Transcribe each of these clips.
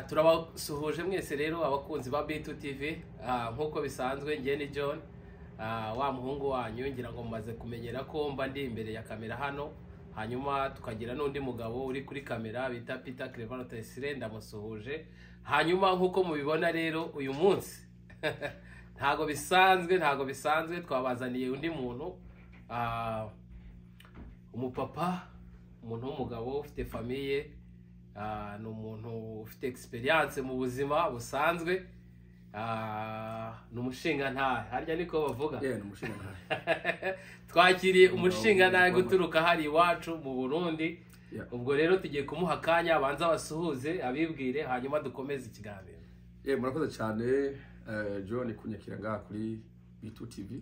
turabasuhuje mwese rero abakunzi ba B2 TV nkuko bisanzwe ngiye ni John wa muhungu wanyu ngira ngo mumaze kumenyera ko mba ndi imbere ya kamera hano hanyuma tukagira n'undi mugabo uri kuri kamera bita Peter Clever ndamusuhuje hanyuma nkuko mubibona rero uyu munsi ntago bisanzwe twabazaniye undi muntu umupapa umuntu w'umugabo ufite famille ni umuntu ufite experience mu buzima busanzwe ni umushinga ntahe harya niko bavuga ni umushinga ntahe twakiriye umushinga ntahe guturuka hari iwacu mu Burundi ubwo rero tugiye kumuha akanya abanza basuhuze abibwire hanyuma dukomeze ikiganiro murakoze cyane John kunyakira ngaha kuri B2 TV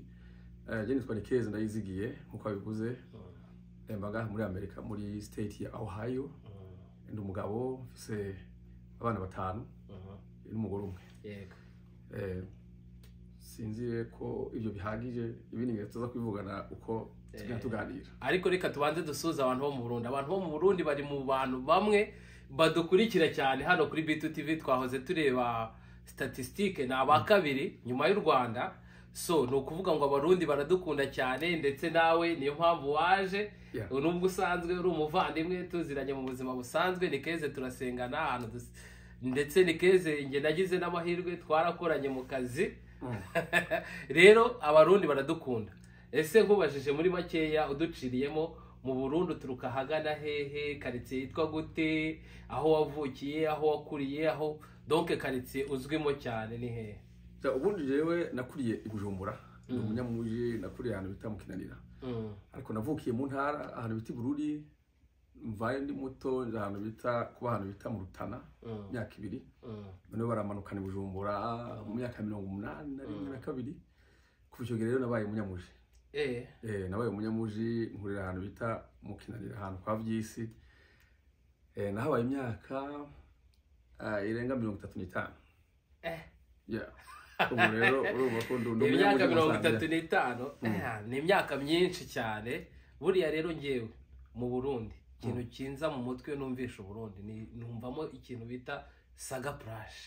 je nitwa Nicaise ndayizigiye nkuko babivuze mbaga muri Amerika muri state ya Ohio ndi umugabo mfise abana batanu n'umugore umwe yego sinziye ko ibyo bihagije ibindi ngatuza kwivugana uko tuganira ariko reka tubanze dusuza abantu bo mu Burundi abantu bo mu Burundi bari mu bantu bamwe badukurikira cyane hano kuri B2 TV twahoze tureba statistique na abakabiri nyuma y'u Rwanda so no kuvuga ngo abarundi baradukunda cyane ndetse nawe niyo mpamvu waje nubwo usanzwe uri umuvandimwe tuziranye mu buzima busanzwe Nicaise turasengana ahantu ndetse Nicaise nge nagize n'amahirwe twarakoranye mu kazi rero abarundi baradukunda ese nkubajije muri makeya uduciriyemo mu Burundi turuka hagana hehe quartier yitwa gute aho wavukiye aho wakuriye aho donc quartier uzwimo cyane ni hehe ubundi jewe nakuriye i Bujumbura ndi umunyamuji nakuriye ahantu bita mu Kinanira ariko navukiye mu ntara ahantu bita Bururi mvaye ndi muto ahantu bita kuba ahantu bita mu Rutana myaka 2 none baramanukana i Bujumbura mu myaka 1982 kubyo rero nabaye umunyamuji nabaye umunyamuji nkurira ahantu bita mu Kinanira ahantu kwa Vyisi nahabaye imyaka irenga 35 ubu rero urumva ko imyaka 35 ni imyaka myinshi cyane buriya rero ngewe mu Burundi ikintu kinza mu mutwe numvisha Burundi numvamo ikintu bita saga plage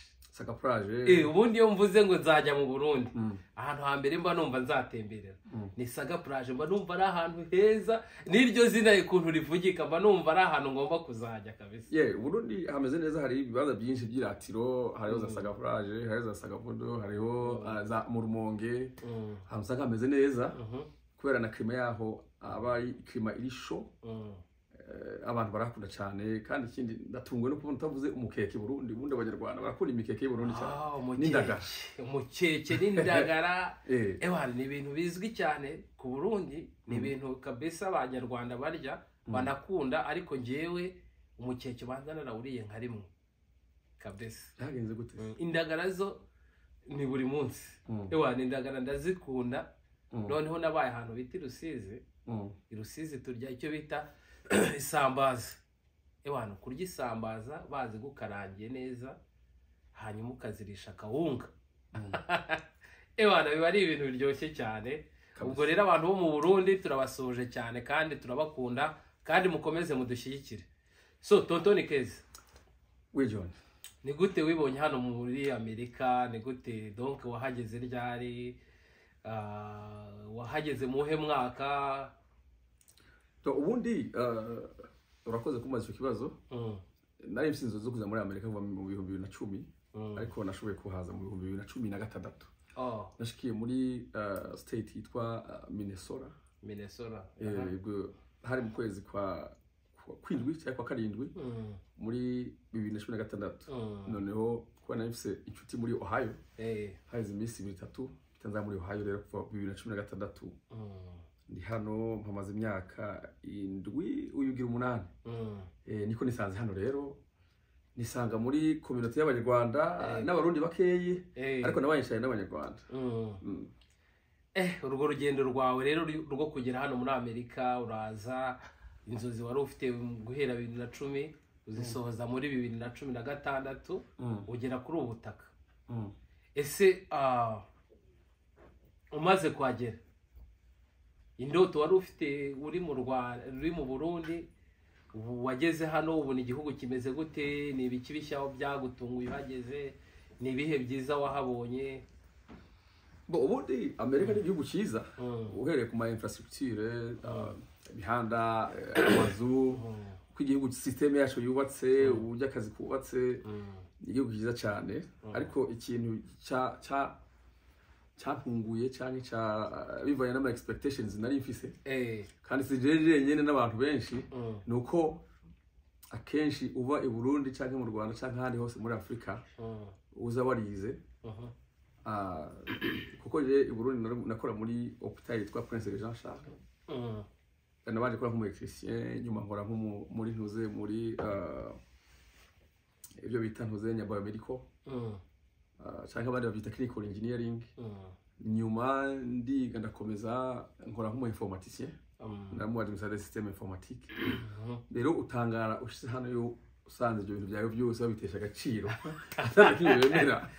ubundi yo mvuze ngo nzajya mu Burundi ahantu hambere mba numva nzatemberera ni saga plage mba numva ari ahantu heza niryo zina ikuntu rivugika mba numva ari ahantu ngomba kuzajya kabisa Burundi hameze neza hari ibibanza byinshi by'iratiro hariho za saga plage hariho za saga vodo hariho za mu Rumonge ahantu saga hameze neza kubera na klima yaho abayi klima iri show abantu barakunda cyane kandi ikindi ndatungwe no kubona utavuze umukeke Burundi ubundi abanyarwanda barakunda imikeke Burundi cyane n'indagara umukeke n'indagara ni ibintu bizwi cyane ku Burundi ni ibintu kabisa abanyarwanda barya banakunda ariko ngewe umukeke banzana nawuriye nka rimwe kabisa yagenze gute indagara zo ni buri munsi indagara ndazikunda noneho nabaye ahantu bita Rusizi turya icyo bita isambaza kurya isambaza bazi gukarangiye neza hanyuma ukazirisha akawunga biba ari ibintu biryoshye cyane ubwo rero abantu bo mu Burundi turabasuhuje cyane kandi turabakunda kandi mukomeze mudushyigikire so tonto Nicaise John ni gute wibonye hano muri Amerika ni gute donc wahageze ryari wahageze muhe mwaka ubundi urakoze kumaza icyo kibazo nari msinzo zo kuza muri Amerika mu 2010 ariko nashoboye kuhaza mu 2016 nashikiye muri state yitwa Minnesota hari mu kwezi kwa kwindwi cyangwa kwa karindwi muri 2016 noneho kuba nafise inshuti muri Ohio haze iminsi 3 bitanza muri Ohio rero kuva 2016 ndi hano mpamaze imyaka 7 uyugira 8 niko nisanze hano rero nisanga muri community y'abanyarwanda n'abarundi bakeyi ariko nabanyishaye n'abanyarwanda urwo rugendo rwawe rero rwo kugera hano muri Amerika uraza inzozi wari ufite guhera 2010 uzisohoza muri 2016 ugera kuri ubutaka ese umaze kwagera indoto wari ufite uri mu Rwanda uri mu Burundi wageze hano ubu ni igihugu kimeze gute, ni ibiki bishyaho byagutunguye uhageze, ni ibihe byiza wahabonye? ubundi Amerika ni igihugu cyiza uhereye ku ma infrastructure, imihanda, amazu, ko igihugu system yacu yubatse, uburyo akazi kubatse, igihugu cyiza cyane. Ariko ikintu cyapunguye cyane bivanye n'ama expectations nari mfise, kandi sijeje nyene n'abantu benshi, nuko akenshi uba i Burundi cyangwa mu Rwanda cyangwa ahandi hose muri Afrika uza warize. Kuko je i Burundi nakora muri hôpital yitwa Prince Jean Charles, nabaje kora nk'umuelectricien, nyuma nkora muri ntuze muri ibyo bita ntuze nya biomedical, cyangwa abandi babyita clinical engineering. Nyuma ndiga ndakomeza nkora nk'umuinformaticien, namu administrateur système informatique. Rero utangara ushise hano yo usanze ibyo bintu byawe byose babitesha agaciro, atari bemera.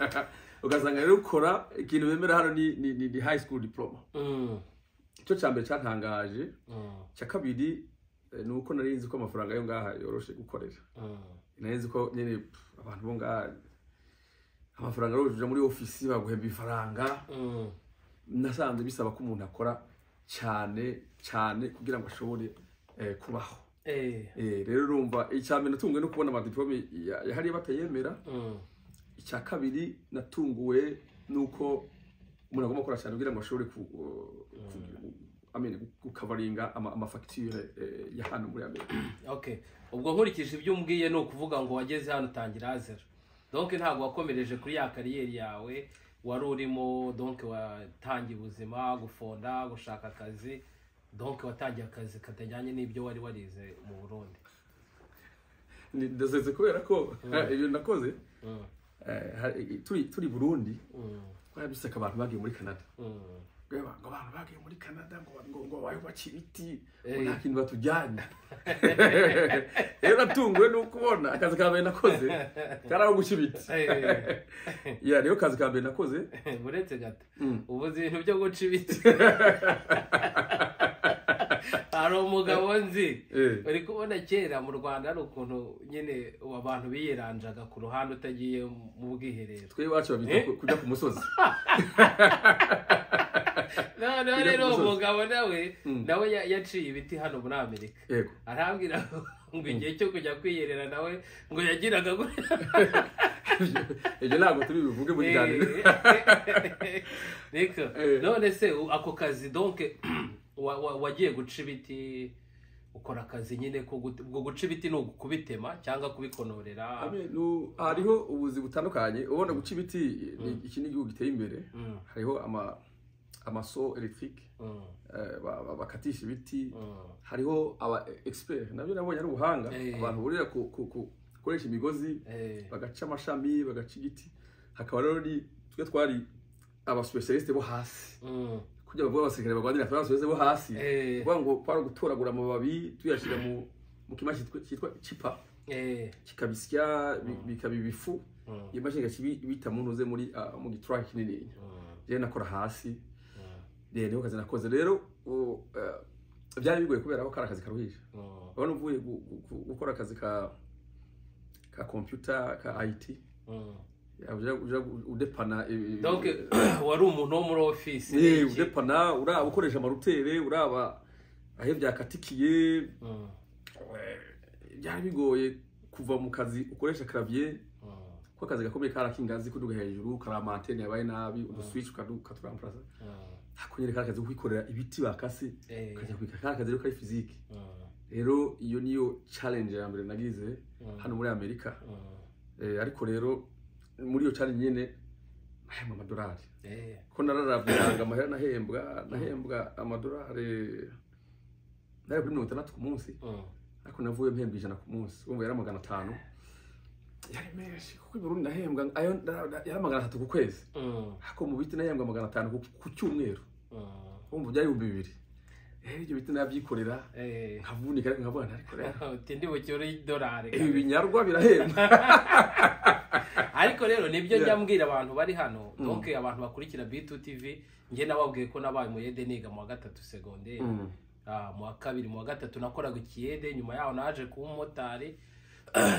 Ugasanga rero ukora ikintu bemera hano ni high school diploma. Icyo cyambere cyantangaje. Cya kabiri nuko narinzi ko amafaranga yo ngaha yoroshe gukorera. Narinzi ko nyene abantu bo ngaha amafaranga roje muri office baguhemba ifaranga. Nasanze bisaba ko umuntu akora cyane kugira ngo ashobore kubaho. Rero urumva icyambere natunguwe no kubona amadiplome yahari batayemera. Icya kabiri natunguwe nuko umuntu agomba gukora cyane kugira ngo ashobore gukavaringa amafacture ya hano muri Amerika. Okay, ubwo nkurikije ibyo umbwiye no kuvuga ngo wageze hano utangira zero, donc ntabwo wakomereje kuri ya kariyeri yawe wari urimo, donc watangiye ubuzima, gufonda, gushaka akazi, donc watangiye akazi katajyanye n'ibyo wari warize mu Burundi. Ndazeze kubera ko ibyo nakoze turi Burundi, twabisaka abantu bagiye muri Canada. Ngo abantu bagiye muri Canada ngo bayubakiye ibiti, nta kintu batujyanye. Rero natunguwe no kubona akazi ka mbere nakoze karaho guca ibiti. Rero akazi ka mbere nakoze buretse gato ubuze ibintu byo guca ibiti. Hari umugabo nzi uri kubona kera mu Rwanda ari ukuntu nyine abantu biyeranjaga ku ruhande utagiye mu bwiherero. Twe iwacu babita kujya ku musozi. No, rero umugabo nawe yaciye ibiti hano muri Amerika. Arambwira ngo igihe cyo kujya kwiyerera nawe ngo yagiraga ibyo ntabwo turi bivuge muri ganiro. None se ako kazi donc wagiye guca ibiti, ukora akazi nyine ko guca ibiti no kubitema cyangwa kubikonorera? Hariho ubuzi butandukanye. Ubona guca ibiti iki ni igihugu giteye imbere. Hariho amaso electric, bakatisha ibiti. Hariho aba expert, nabyo nabonye ari ubuhanga, abantu burira gukoresha imigozi, bagaca amashami, bagaca igiti. Hakaba rero twe twari aba specialist bo hasi, kugira ngo abasirikare bagwanira abasirikare bo hasi, kuvuga ngo kwari gutoragura amababi tuyashira mu kimashi cyitwa chipa, kikabisya bikabibifu, imashini gakibita mu ntuze muri mu gitrack kinini. Je nakora hasi. Rero kazi nakoze rero byari bigoye kubera ko karakazi karuhije. Ubona uvuye gukora akazi ka computer ka IT, uja udepana. Donc wari umuntu wo muri office. Udepana, uraba ukoresha amarutere, uraba ahe byakatikiye. Byari bigoye kuva mu kazi ukoresha clavier, ko akazi gakomeye karakingazi kuduga hejuru, karamantene yabaye nabi, uduswitch ukaturamplaza. Hakunyereka akazi kwikorera ibiti bakase, kajya kwika akazi rero kari physique. Rero iyo niyo challenge ya mbere nagize hano muri Amerika. Ariko rero muri iyo challenge nyene nahembwa amadorari. Ko nararavanga amahera nahembwa amadorari nari kuri 60 ku munsi. Ariko navuye mpembwa 100 ku munsi. Urumva yari 500. Yari menshi kuko Burundi nahembwa ayo yari 300 ku kwezi. Hako mu biti nahembwa 500 ku cyumweru. Urumva byari 2000. Ibyo biti nabyikorera nkavunika ariko nkavuga ariko rero utindi bucyoro y'idolari. Ibinyarwa birahemba. Ariko rero nibyo njya mbwira abantu bari hano, donc abantu bakurikira B2 TV, nge nababwiye ko nabaye mu yede niga mu 3 secondaire. mu wa kabiri mu wa gatatu nakoraga ikiyede, nyuma yaho naje kuba umumotari.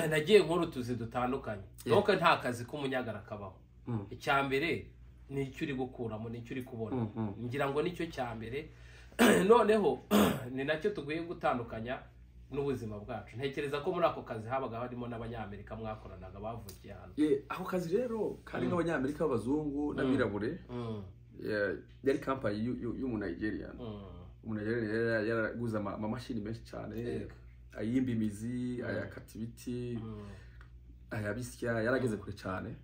Nagiye nkora utuzi dutandukanye. Donc nta kazi k'umunyagara kabaho. Icyambere ni icyo uri gukuramo, ni icyo uri kubona. Ngira ngo nicyo cyambere. Noneho ni nacyo tuguye gutandukanya n'ubuzima bwacu. Ntekereza ko muri ako kazi habaga harimo n'abanyamerika mwakoranaga bavukiye hano. Ako kazi rero kari n'abanyamerika b'abazungu n'abirabure. Yari kampaye y'umunayigeriya. Umunayigeriya yaraguze amamashini menshi cyane. Ayimba imizi, ayakata ibiti, ayabisya, yarageze kure cyane.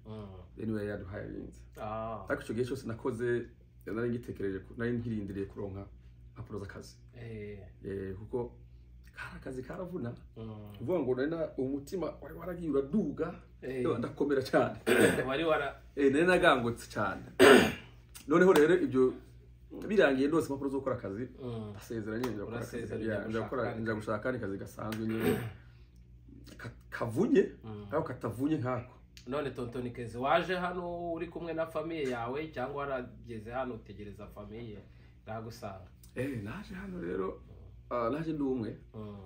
Anyway yaduhaye rinze. Ariko icyo gihe cyose nakoze nari ngitekereje nari nkirindiriye kuronka impapuro z'akazi. Kuko akazi karavuna. Uvuga ngo nari umutima wari waragiye uraduga, ndakomera cyane. Nari nagangutse cyane. Noneho rero ibyo birangiye ndose impapuro zo gukora akazi, asezeranye njya gushaka akazi gasanzwe nyine kavunye aho katavunye nkako. None tonto Nicaise, waje hano uri kumwe na famille yawe cyangwa warageze hano utegereza famille ndagusanga? Naje hano rero naje ndi umwe,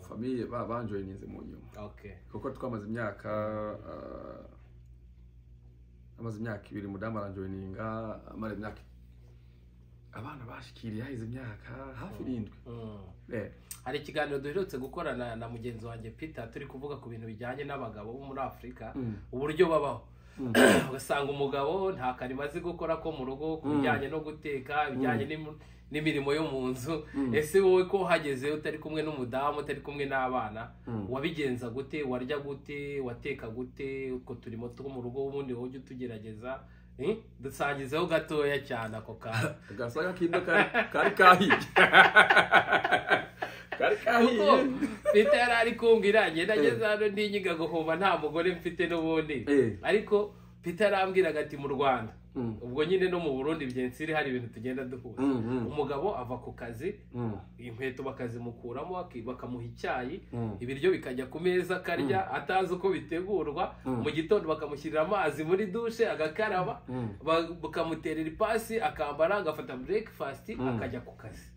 famille banjoyininze mu nyuma. Kuko twamaze imyaka 2 mudamu aranjoyininga, amara imyaka abana bashikiriye hahize imyaka hafi 7. Hari ikiganiro duherutse gukorana na mugenzi wanjye Peter, turi kuvuga ku bintu bijyanye n'abagabo bo muri Afrika, uburyo babaho. Ugasanga umugabo nta karima azi gukora ko mu rugo, kubijyanye no guteka, bijyanye n'imirimo yo mu nzu. Ese wowe ko hageze utari kumwe n'umudamu, utari kumwe n'abana, wabigenza gute? Warya gute? Wateka gute? Uko turimo two mu rugo ubundi wowe ujye tugerageza dusangizeho gatoya cyane ako kantu. Gasaga kindo kari kahiye. Kari kahiye. Peter ari kumbwira njye nageze hano ndinyiga guhomba nta mugore mfite n'ubundi. Ariko Peter arambwiraga ati mu Rwanda ubwo nyine no mu Burundi byensiri hari ibintu tugenda duhuza. Umugabo ava ku kazi, inkweto bakazimukuramo, bakamuha icyayi, ibiryo bikajya ku meza karya atazi uko bitegurwa. Mu gitondo bakamushyirira amazi muri douche agakaraba, bakamuterera ipasi akambara, agafata breakfast akajya ku kazi.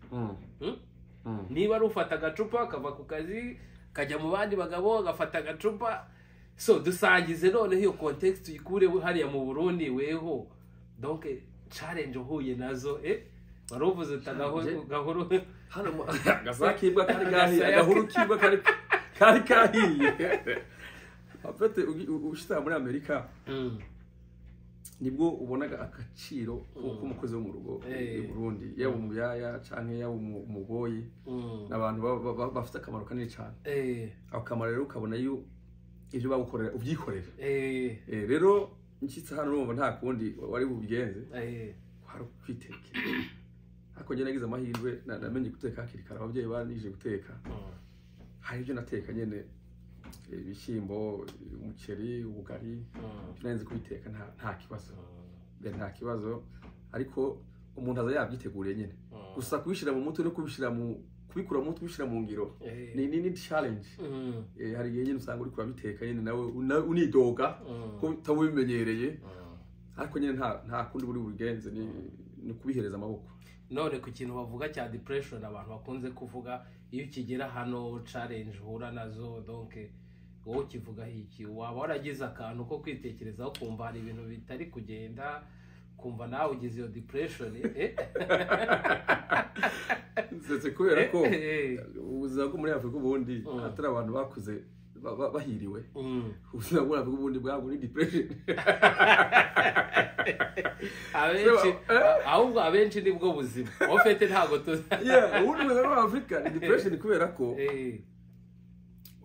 Niba ari ufata agacupa akava ku kazi kajya mu bandi bagabo agafata agacupa. So dusangize none iyo context uyikure hariya mu Burundi weho. Donc challenge uhuye nazo waruvuze utagahuru hano gasakibwa kari gahiye, agahuru kibwa kari kahiye. Afite ushita muri Amerika nibwo ubonaga akaciro k'umukozi wo mu rugo i Burundi, yaba umuyaya canke yaba umugoyi, n'abantu bafite akamaro kanini cyane. Ako kamaro rero ukabona iyo ibyo bagukorera ubyikorera. Rero nshyitse hano urumva nta kundi wari bubigenze, hari kwitekera. Ariko njye nagize amahirwe namenye guteka hakiri kare, ababyeyi banije guteka. Hari ibyo nateka nyene, ibishyimbo, umuceri, ubugari, nanze kubiteka nta kibazo. Nta kibazo, ariko umuntu aza yabyiteguriye nyene. Gusa kubishira mu mutwe no kubikura mu mutwe kubishira mu ngiro ni challenge. Hari igihe nyine usanga uri kurabiteka nyine nawe unidoga ko utabimenyereye, ariko nyine nta kundi buri bugenze ni kubihereza amaboko. None ku kintu bavuga cya depression abantu bakunze kuvuga iyo kigera hano challenge uhura nazo, donc wowe kivuga iki? Waba waragize akantu ko kwitekerezaho kumva hari ibintu bitari kugenda, kumva nawe ugize iyo depression? Ndetse kubera ko ubuzima bwo muri Afrika ubundi atari abantu bakuze bahiriwe, ubuzima bwo muri Afrika ubundi bwabo ni depression. Ahubwo abenshi nibwo buzima ofete ntago tuzi. Ubundi ubuzima bwa Afrika ni depression kubera ko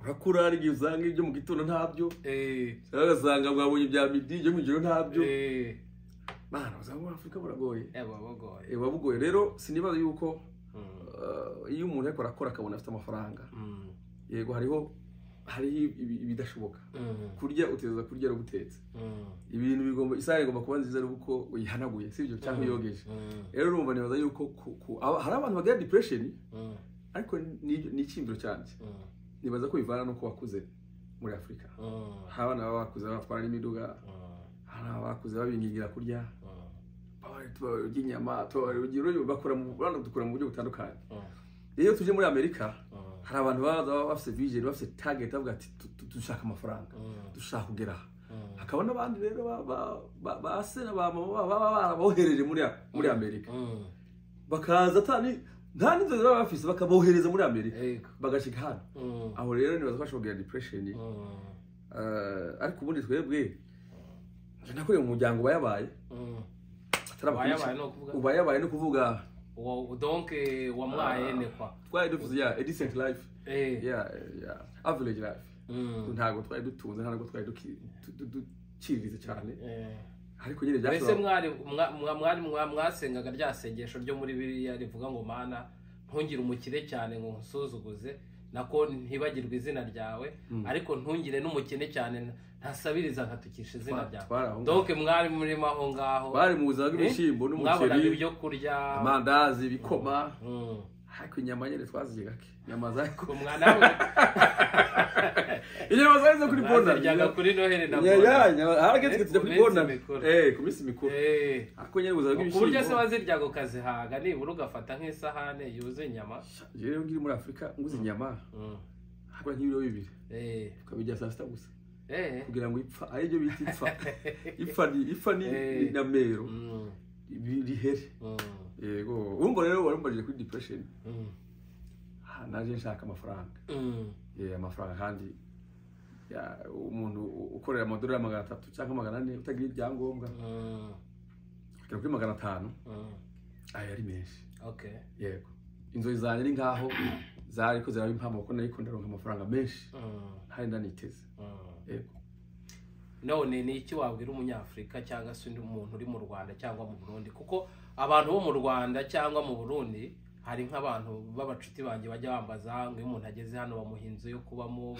urakura ari usanga ibyo mu gitondo ntabyo, ugasanga bwabonye bya midi byo mu giro ntabyo. Bana uzanga Afrika buragoye. Babugoye. Rero sinibaza yuko iyo umuntu yakora akabona afite amafaranga, yego hariho ibidashoboka. Kurya uteza kurya ari gutetse. Ibintu bigomba isare igomba kuba nziza ari uko uyihanaguye, sivyo cyangwa yogeje. Rero urumva nibaza yuko hari abantu bagira depression, ariko ni ikimbiro cyane. Nibaza ko bivana no ko wakuze muri Afrika. Abana bakuze batwara n'imiduga, abakuze babingigira kurya, inyama, bakora mu buryo butandukanye. iyo tuje muri Amerika hari abantu baba bafite vision bafite target bavuga ati dushaka amafaranga dushaka kugera hakaba n'abandi rero basena baba bohereje muri Amerika bakaza atani nta n'inzozi baba bafise bakabohereza muri Amerika bagashika hano aho rero nibaza kwashobora depression ariko ubundi twebwe nakore mu muryango bayabaye ubayabaye no kuvuga donc wamwayene kwa twari duvuze a decent life average life ntago twari dutunze ntago twari dukirize cyane ariko nyine byashobora mwese mwasengaga rya sengesho ryo muri Bibiliya rivuga ngo mana ntungire umukire cyane ngo nsuzuguze nako ntibagirwe izina ryawe ariko ntungire n'umukene cyane ntasabiriza nkatukisha izina ryawe donc mwari muri maho ngaho bari mu buzima bw'ibishimbo n'umuceri ibyo kurya amandazi bikoma ariko inyama nyine twaziye gake inyama zako umwana we inyama zazo kuri bona ryaga kuri Noheli na bona harageze tujya kuri bona ku minsi mikuru ariko nyine ubuzima bw'ibishimbo ku buryo se waziryaga ukazihaga nibura ugafata nk'isahane yuzuye inyama rero ngiri muri Afrika nguze inyama hakora nk'ibiro bibiri ukabijya saa sita gusa kugira ngo ipfa aribyo bita ipfa ni namero rihere yego urumva rero warumbarije kuri depression naje nshaka amafaranga amafaranga kandi umuntu ukorera amadorari 300 cyangwa 400 utagira ibyangombwa kugera kuri 500 ayo ari menshi yego inzozi zanjye ni ngaho zariko ziraba impamo kuko nari kundaronka amafaranga menshi hari ndaniteze yego none ni iki wabwira umunyafrika cyangwa se undi muntu uri mu Rwanda cyangwa mu Burundi kuko abantu bo mu Rwanda cyangwa mu Burundi hari nk'abantu b'abacuti banjye bajya bambaza ngo iyo umuntu ageze hano bamuhinze yo kubamo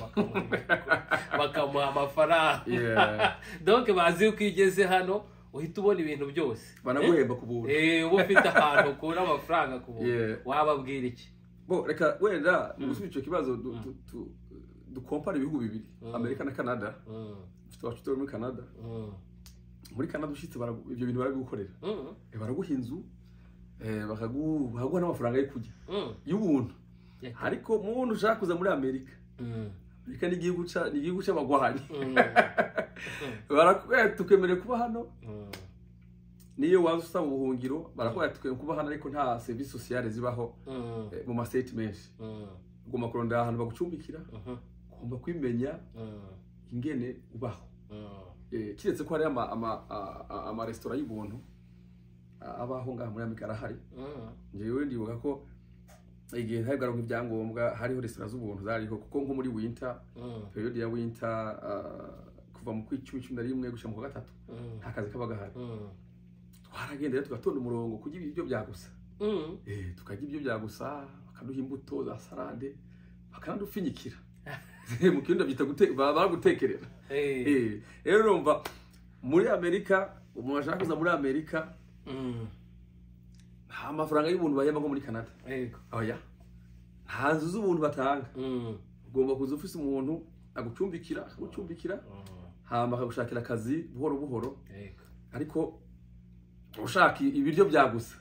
bakamuha amafaranga donc bazi uko igeze hano uhita ubona ibintu byose banaguhemba ku buntu uba ufite ahantu ukura amafaranga ku buntu wababwira iki bo reka wenda gusubiza icyo kibazo dukompara ibihugu bibiri Amerika na Canada mfite abacuti muri Canada muri Canada ushitse ibyo bintu barabigukorera baraguha inzu bakaguha n'amafaranga yo kujya y'ubuntu ariko umuntu ushaka kuza muri Amerika Amerika ni igihugu cy'abagwanyi barakubwira tukemere kuba hano niyo waza usaba ubuhungiro barakubwira tukemere kuba hano ariko nta service sociale zibaho mu mastate menshi ugomba kurondera ahantu bagucumbikira ugomba kwimenya ingene ubaho kiretse ko hari ama restaurant y'ubuntu abaho ngaha muri Amerika arahari njyewe ndibuka ko igihe ntabwo ibyangombwa hariho restaurant z'ubuntu zariho kuko nko muri winter period ya winter kuva mu kwicumi na rimwe gushika mu gatatu akazi kabaga hari twaragendera tugatonda umurongo kugira ibyo byagusa tukajya ibyo byagusa bakaduha imbuto za salade bakadufinyikira mu kirundo byita baragutekerera rero urumva muri Amerika umuntu ashaka kuza muri Amerika nta mafaranga y'ubuntu bahemba nko muri Canada oya nta nzu z'ubuntu batanga ugomba kuza ufise umuntu akagucumbikira hama akagushakira akazi buhoro buhoro ariko ushaka ibiryo byagusa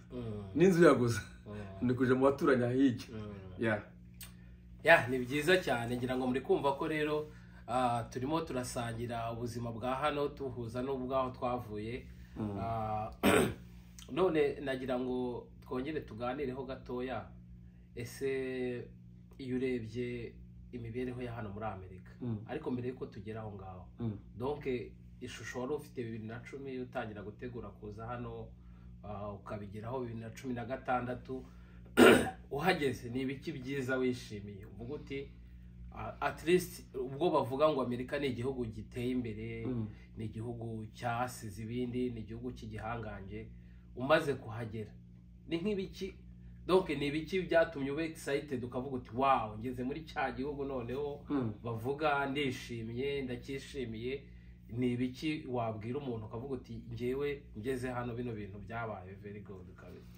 n'inzu yagusa ni kuje mu baturanya hirya ni byiza cyane ngira ngo muri kumva ko rero turimo turasangira ubuzima bwa hano tuhuza n'ubwaho twavuye none nagira ngo twongere tuganireho gatoya ese iyo urebye imibereho ya hano muri Amerika ariko mbere yuko tugera aho ngaho donc ishusho wari ufite 2010 utangira gutegura kuza hano ukabigeraho 2016 uhageze ni ibiki byiza wishimiye uvuga uti at least ubwo bavuga ngo Amerika ni igihugu giteye imbere ni igihugu cyasize ibindi ni igihugu cy'igihanganje umaze kuhagera ni nk'ibiki donc ni ibiki byatumye ube excited ukavuga uti wow ngeze muri cya gihugu noneho bavuga ndishimye ndakishimiye ni ibiki wabwira umuntu ukavuga uti ngewe ngeze hano bino bintu byabaye very good kabisa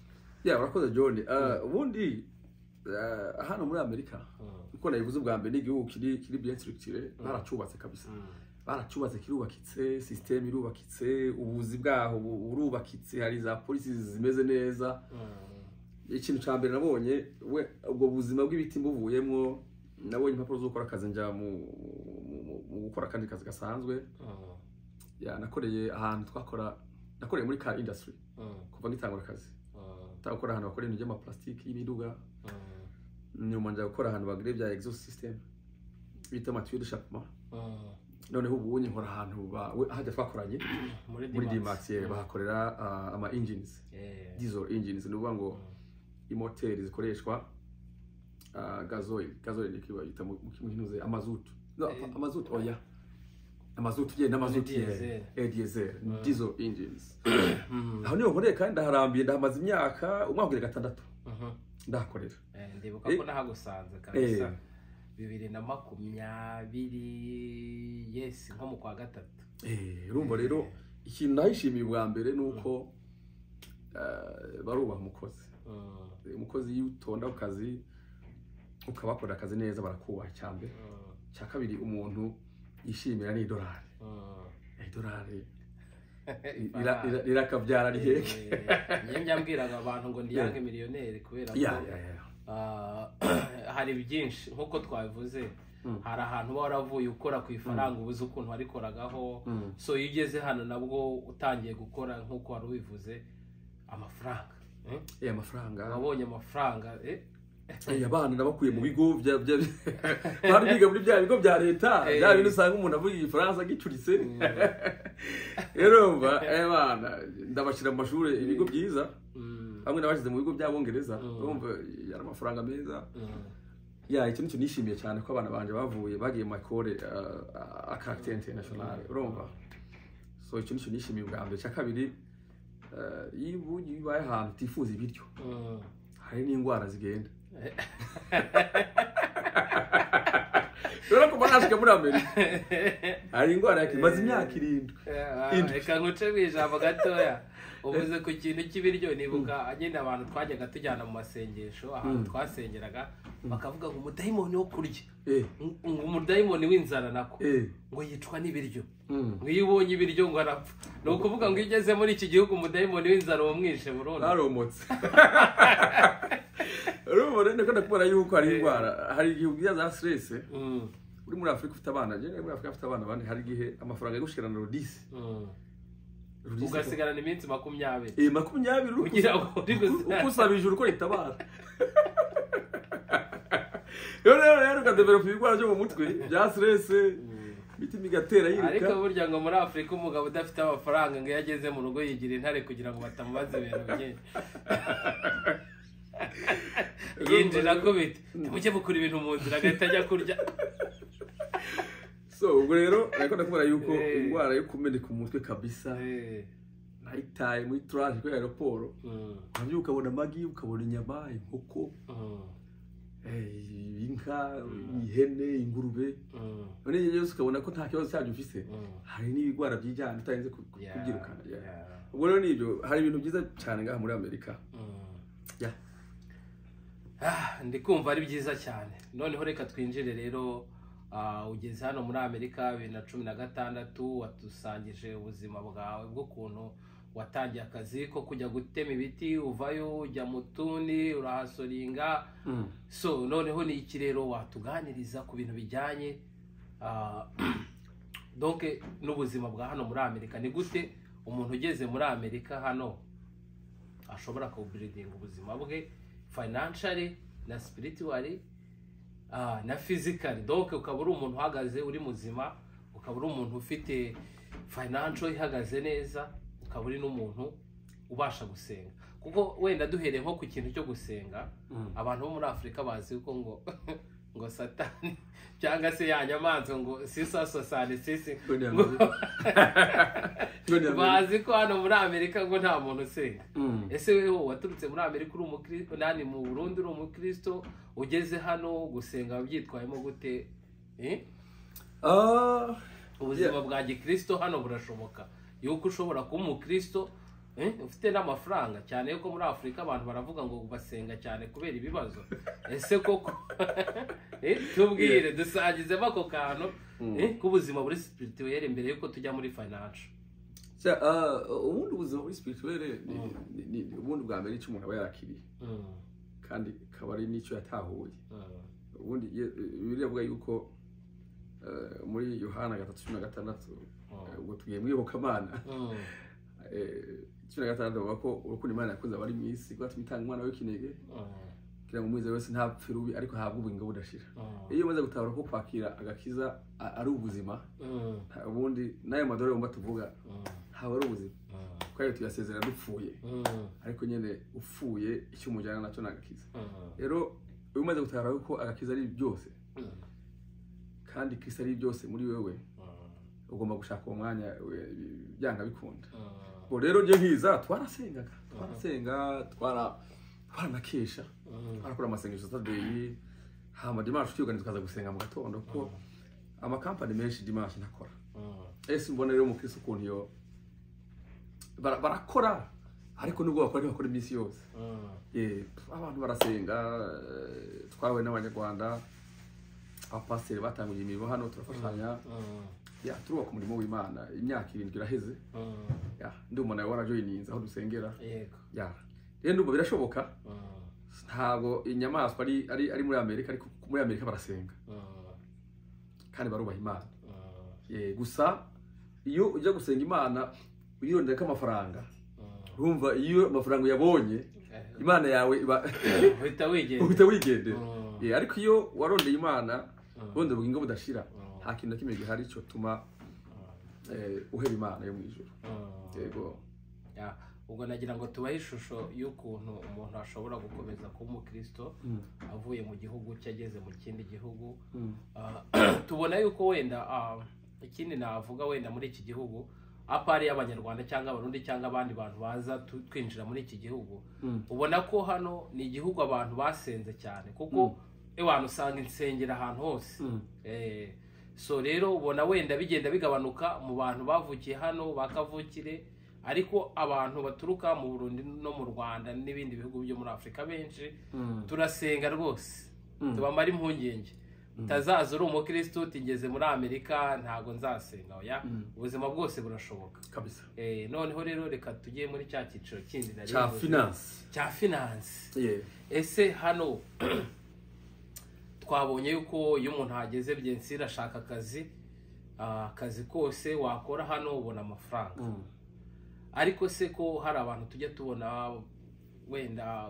urakoze John ubundi hano muri Amerika uko nayivuze bwa mbere n'igihugu kiri bien structuré baracubatse kabisa baracubatse kirubakitse system irubakitse ubuzi bwaho burubakitse hari za policies zimeze neza ikintu cya mbere nabonye we ubwo buzima bw'ibiti mbuvuyemo nabonye impapuro zo gukora akazi njya mu gukora akandi kazi gasanzwe nakoreye ahantu nakoreye muri car industry kuva ngitangura akazi gukora ahantu bakora ibintu by'amaplastiki y'imiduga nyuma njya gukora ahantu bagire bya exhaust system bita mathieu de chapement noneho ubu nkora ahantu hajya twakoranye muri Dimax bahakorera ama engines diesel engines ni ukuvuga ngo imoteri zikoreshwa gazoil nikiba yita mu kimuhinuze amazutu amazutu oya amazutu diesel diesel engines aho niho nkoreye kandi ndaharambiye ndahamaze imyaka umwaka 6 ndahakorera ndibuka ko nahagusanze kabisa 2020 yes nko mu kwa gatatu urumva rero ikintu nahishimiye bwa mbere nuko barubaha umukozi yutonda akazi ukabakora akazi neza barakubaha cyambere cya kabiri umuntu yishimira ni idolari irakabyara riheke nyambwiraga abantu ngo ndiyange miliyoneri kubera ko hari byinshi nkuko twabivuze hari ahantu waravuye ukora ku ifaranga ubuze ukuntu warikoragaho so iyo ugeze hano nabwo utangiye gukora nkuko wari ubivuze amafaranga wabonye amafaranga abana nabakuye mu bigo bari biga muri bya bigo bya leta bya bintu usanga umuntu avuga igifaransa gicuritse rero abana ndabashira mu mashuri ibigo byiza hamwe n'abashyize mu bigo by'abongereza urumva yari amafaranga meza icyo nicyo nishimiye cyane ko abana banje bagiye mu makore Akazi international urumva so icyo nicyo nishimiye bwa mbere cya kabiri iyo ubaye ahantu utifuza ibiryo hari n'indwara zigenda rero ko banashika muri Amerika hari indwara yakimaze imyaka 7 reka nguce bijambo gatoya uvuze ku kintu cy'ibiryo nibuka nyine abantu twajyaga tujyana mu masengesho ahantu twasengeraga bakavuga ngo umudayimoni wo kurya ngo umudayimoni w'inzara nako ngo yicwa n'ibiryo ngo iyo ubonye ibiryo ngo arapfa ni ukuvuga ngo iyo ugeze muri iki gihugu umudayimoni w'inzara wamwishe burundu aromotse urumva rero ko ndakubona yuko hari indwara hari igihugu za stress uri muri Afrika ufite abana muri Afrika ufite abana bane hari igihe amafaranga y'gushikirana rodisi ugasigarana iminsi 20 20 kugira ngo ukusabije uruko ritabara rero ukadevelopa ibigwara byo mu mutwe bya stress biti migatera yiruka ariko burya ngo muri Afrika umugabo udafite amafaranga ngo yageze mu rugo yigira intare kugira ngo batamubaze ibintu byinshi yinjira ko bite mujye mukura ibintu mu nzira agahita ajya kurya so ubwo rero ariko ndakubona yuko indwara yo kumeneka umutwe kabisa nayitaye muri traje ko aeroport nabyo ukabona amagi ukabona inyama inkoko inka ihene ingurube none yose ukabona ko nta kibazo cyabyo ufise hari n'ibigwara byijyana utarinze kubyirukana ubwo rero nibyo hari ibintu byiza cyane ngaha muri Amerika ndi kumva ari byiza cyane noneho reka twinjire rero ugeze hano muri Amerika 2016 watusangije ubuzima bwawe bw'ukuntu watangiye akazi ko kujya gutema ibiti uvayo ujya mu tundi urahasoringa so noneho ni iki rero watuganiriza ku bintu bijyanye donc n'ubuzima bwa hano muri Amerika ni gute umuntu ugeze muri Amerika hano ashobora kubuilding ubuzima bwe financially na spiritually na physically donc ukaba uri umuntu uhagaze uri muzima ukaba uri umuntu ufite financial ihagaze neza ukaba uri n'umuntu ubasha gusenga kuko wenda duhereye nko ku kintu cyo gusenga abantu bo muri Afrika bazi ko ngo satani cyangwa se ya nyamanzo ngo sisa sosane sisi bazi ko hano muri Amerika ngo nta muntu usenga ese wewe waturutse muri Amerika uri umukristo nani mu Burundi uri umukristo ugeze hano gusenga byitwayemo gute ubuzima bwa gikristo hano burashoboka yuko ushobora kuba umukristo ufite n'amafaranga cyane yuko muri Afrika abantu baravuga ngo basenga cyane kubera ibibazo ese koko tubwire dusangize bako kantu k'ubuzima buri spirituel mbere yuko tujya muri financial ubundi ubuzima muri spirituelle ni ubundi bwa mbere icyo umuntu aba yarakiriye kandi akaba ari n'icyo yatahuye ubundi Bibiliya ivuga yuko muri Yohana 3:16 ubwo tugiye mwibokamana 16 bavuga ko urukundo Imana yakunze abari mu isi rwatumye itanga umwana w'ikinege kugira ngo umwize wese ntapfe rubi ariko ahabwe ubugingo budashira iyo umaze gutabara ko kwakira agakiza ari ubuzima ubundi nayo amadorari umba tuvuga haba ari ubuzima kwayo tuyasezera dupfuye ariko nyene upfuye icyo umujyana nacyo nagakiza rero iyo umaze gutabara ko agakiza ari byose kandi Kristo ari byose muri wewe ugomba gushaka uwo mwanya byanga bikunda bo rero je nkiza twarasenga twaranakesha twarakora amasengesho Saturday hama dimanche tuyugana tukaza gusenga mu gatondo ko amakampani menshi dimanche nakora ese mbona rero mu Kristo ukuntu yo barakora ariko nubwo bakora iminsi yose abantu barasenga twawe n'abanyarwanda abapasiteri batanguye imirimo hano turafashanya turubaka umurimo w'Imana imyaka 7 iraheze ndi umuntu nawe warajoyininze aho dusengera rero ndumva birashoboka ntabwo inyamaswa ari muri Amerika ariko muri Amerika barasenga kandi barubaha Imana gusa iyo ujya gusenga Imana uyirondera amafaranga urumva iyo amafaranga uyabonye Imana yawe uhita wigendera ariko iyo warondeye Imana wonde ubugingo budashira nta kintu na kimwe gihari cyo tuma uhera Imana yo mu ijuru yego ubwo nagira ngo tubahe ishusho y'ukuntu umuntu ashobora gukomeza kuba umukristo avuye mu gihugu cyageze mu kindi gihugu tubona yuko wenda ikindi navuga wenda muri iki gihugu apari y'abanyarwanda cyangwa abarundi cyangwa abandi bantu baza twinjira muri iki gihugu ubona ko hano ni igihugu abantu basenze cyane kuko abantu usanga insengero ahantu hose so rero ubona wenda bigenda bigabanuka mu bantu bavukiye hano bakavukire ariko abantu baturuka mu Burundi no mu Rwanda n'ibindi bihugu byo muri Afrika benshi turasenga rwose tubamara impungenge utazaza uri umukristo utigeze muri Amerika ntago nzasenga oya ubuzima bwose burashoboka kabisa noneho rero reka tugiye muri cya cyiciro kindi nari cya finance ese hano twabonye yuko iyo umuntu hageze byensira ashaka akazi kose wakora hano ubona amafaranga ariko se ko hari abantu tujya tubona wenda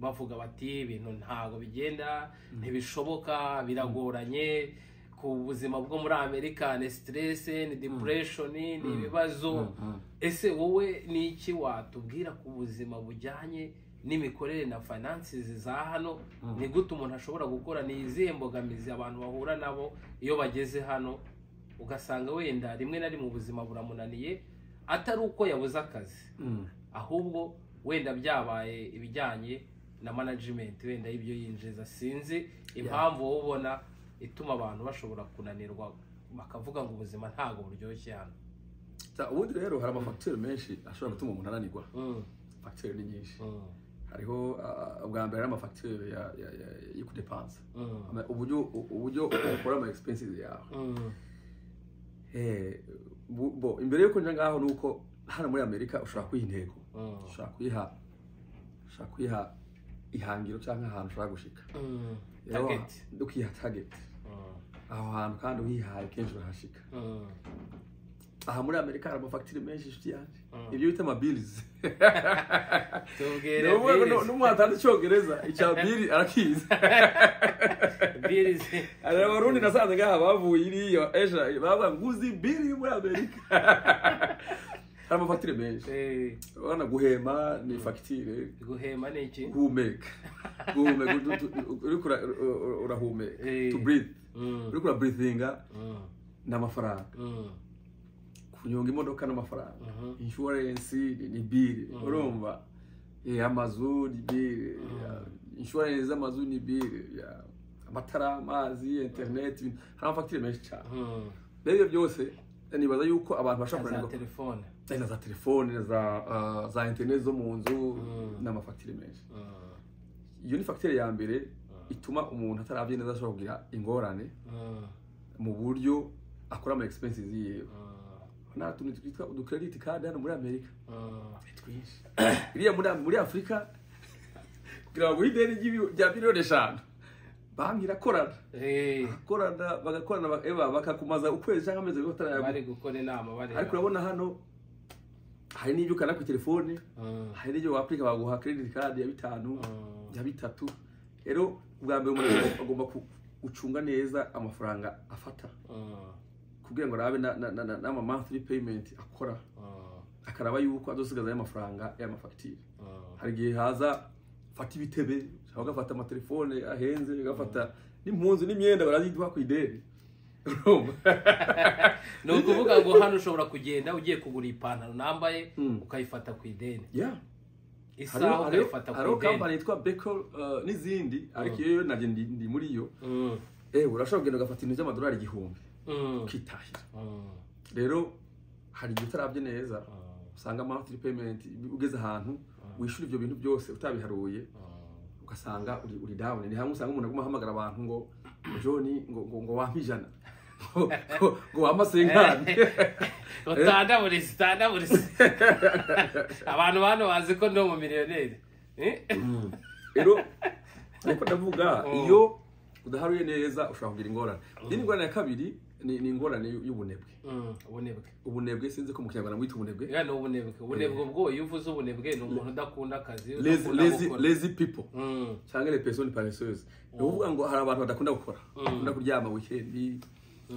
bavuga bati ibintu ntago bigenda ntibishoboka biragoranye ku buzima bwo muri Amerika ni stress ni depression ni ibibazo ese wowe ni iki watubwira ku buzima bujyanye n'imikorere na finances za hano ni gute umuntu ashobora gukora ni izihe mbogamizi abantu bahura nabo iyo bageze hano ugasanga wenda rimwe na rimwe ubuzima buramunaniye atari uko yabuze akazi ahubwo wenda byabaye ibijyanye na management wenda y'ibyo yinjiza sinzi impamvu wowe ubona ituma abantu bashobora kunanirwa bakavuga ngo ubuzima ntago buryoshye hano ubundi rero hari amafacture menshi ashobora gutuma umuntu ananirwa facture ni nyinshi hariho ubwa mbere amafacture yo kudepansa uburyo ukora ama expenses yawe bo imbere yuko nja ngaho nuko hano muri Amerika ushobora kwiha intego ushobora kwiha ihangiro cyangwa ahantu ushobora gushika ukiha target aho hantu kandi uhihaye kenshi urahashika aha muri Amerika hari amafacture menshi inshuti yanjye ibyo bita amabilis n'umuhatana icyongereza icya bili arakizi hari abarundi nasanze ngaha bavuye iriyo ejo baba nguzi bili muri Amerika hari amafacture menshi urabona guhema ni facture guhema ni iki guhumeka urahumeka to breathe uriko breathinga n'amafaranga kunyonga imodoka n'amafaranga insurance ni bill urumva amazu ni bill insurance z'amazu ni bill amatara amazi internet hari amafacture menshi cyane rero byose nibaza yuko abantu bashobora za telefone za telefone za internet zo mu nzu n'amafacture menshi iyo ni facture ya mbere ituma umuntu ataravye neza ashobora kugira ingorane mu buryo akora ama expenses yiwe nta tuntu twitwa uducredit card hano muri Amerika twinshi iriya muri Afrika kugira ngo ideni rya miliyoni 5 banki irakorana bagakorana bakakumaza ukwezi cyangwa amezi batarayaguha bari gukora inama bari ariko urabona hano hari n'ibyo ukana ku telefone hari n'ibyo waplika baguha credit card ya 5 ya 3 rero ubwa mbere umuntu agomba gucunga neza amafaranga afata kugira ngo arabe na monthly payment akora akaraba yuko adosigaza amafaranga y'amafagitire hari gihe haza fata ibitebe cyangwa gafata amatelefone ahenze gafata n'impunzi n'imyenda baraziduha ku ideni no kuvuga ngo hano ushobora kugenda ugiye kugura ipantaro nambaye ukayifata ku ideni isaha ukayifata ku ideni hari company yitwa Beko n'izindi ariko iyo naje ndi muri yo urashobora kugenda ugafata ibintu by'amadorari 1000 ukitahira rero hari igihe utarabye neza usanga monthly payment ugeze ahantu wishura ibyo bintu byose utabiharuye ugasanga uri down ni hamwe usanga umuntu aguma hamagara abantu ngo John ngo wampijana ngo wamasenkane utanda muri abantu bano bazi ko ndo mu miliyoneri rero ariko ndavuga iyo udaharuye neza ushobora kugira ingorane ingorane ya kabiri ni ingorane y'ubunebwe ubunebwe sinzi ko mu Kinyarwanda mwita ubunebwe no ubunebwe bwo iyo uvuze ubunebwe ni umuntu udakunda akazi lazy people cyangwa les personnes paresseuses ni uvuga ngo hari abantu badakunda gukora bakunda kuryama weekend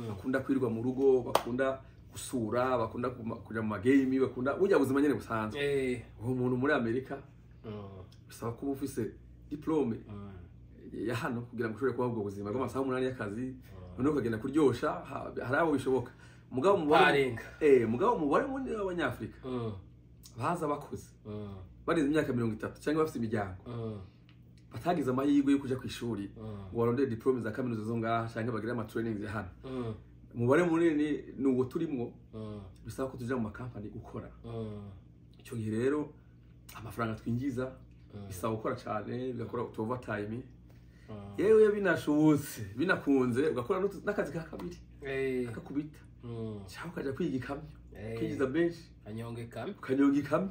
bakunda kwirirwa mu rugo bakunda gusura bakunda kujya mu game bakunda ujya buzima nyene busanzwe uwo muntu muri Amerika bisaba kuba ufise diplome ya hano kugira ngo ushobore kuba ubwo buzima bw'amasaha 8 y'akazi none ukagenda kuryosha hari abo bishoboka mugabo umubare munini w'abanyafrika baza bakuze barize imyaka 30 cyangwa bafite imiryango batagize amahirwe yo kuja ku ishuri ngo barondere diplome za kaminuza zo ngaha cyangwa bagire ama trainings ya hano umubare munini ni uwo turimwo bisaba ko tuja mu makampani gukora icyo gihe rero amafaranga twinjiza bisaba gukora cyane bigakora overtime yewe binashobotse binakunze ugakora n'akazi ka kabiri akakubita cyangwa ukajya kwiga ikamyo ukigiza menshi kanyonga ikamyo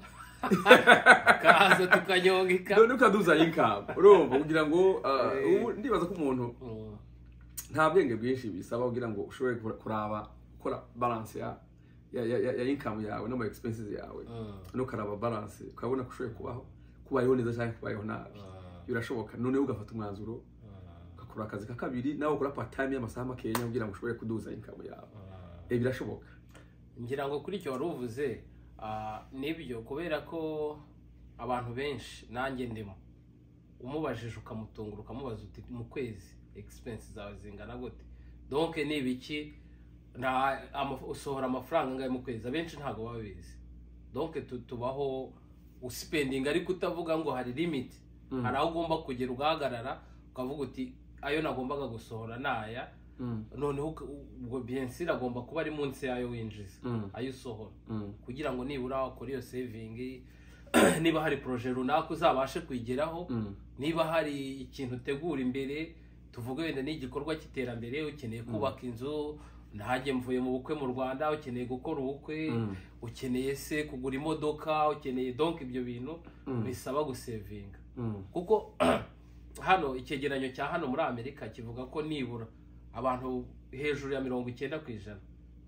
kaza tukanyonga ikamyo none ukaduza income urumva kugira ngo ndibaza ko umuntu nta bwenge bwinshi bisaba kugira ngo ushobore kuraba gukora balance ya income yawe no expenses yawe no karaba balance ukabona ko ushobore kubaho neza cyangwa kubaho nabi birashoboka none ugafata umwanzuro ugakora akazi ka kabiri nawe ukora part time y'amasaha makenya kugira ngo ushobore kuduza income yawe birashoboka ngira ngo kuri cyo waruvuze nibyo kubera ko abantu benshi nanjye ndimo umubajije ukamutungura ukamubaza uti mu kwezi expenses zawe zingana gute donc nibiki usohora amafaranga ngaye mu kwezi abenshi ntago babizi donc tubaho uspending ariko utavuga ngo hari limit hari aho ugomba kugera ugahagarara ukavuga uti ayo nagombaga gusohora naya noneho ubwo bien sûr agomba kuba ari munsi yayo winjiza ayo usohora kugira ngo nibura wakora iyo saving niba hari projet runaka uzabashe kwigeraho niba hari ikintu utegura imbere tuvuge wenda n'igikorwa cy'iterambere ukeneye kubaka inzu ntaje mvuye mu bukwe mu Rwanda ukeneye gukora ubukwe ukeneye se kugura imodoka ukeneye donc ibyo bintu bisaba gusavinga kuko hano icyegeranyo cya hano muri Amerika kivuga ko nibura abantu hejuru ya 90%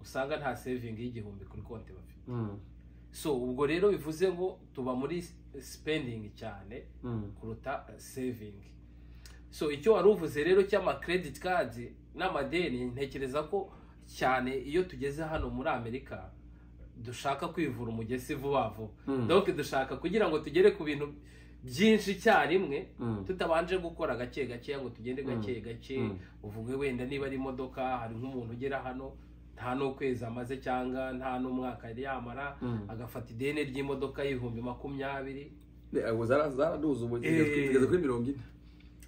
usanga nta saving y'igihumbi kuri konti bafite so ubwo rero bivuze ngo tuba muri spending cyane kuruta saving so icyo waruvuze rero cy'ama credit cards n'amadeni ntekereza ko cyane iyo tugeze hano muri Amerika dushaka kwivura umugezi vuba vuba donc dushaka kugira ngo tugere ku bintu byinshi cyarimwe tutabanje gukora gake gake ngo tugende gake gake uvuge wenda niba ari imodoka hari nk'umuntu ugera hano nta no kwezi amaze cyangwa nta no mwaka yamara agafata ideni ry'imodoka y'ibihumbi 20 zaraduza ubu zigeze kuri 40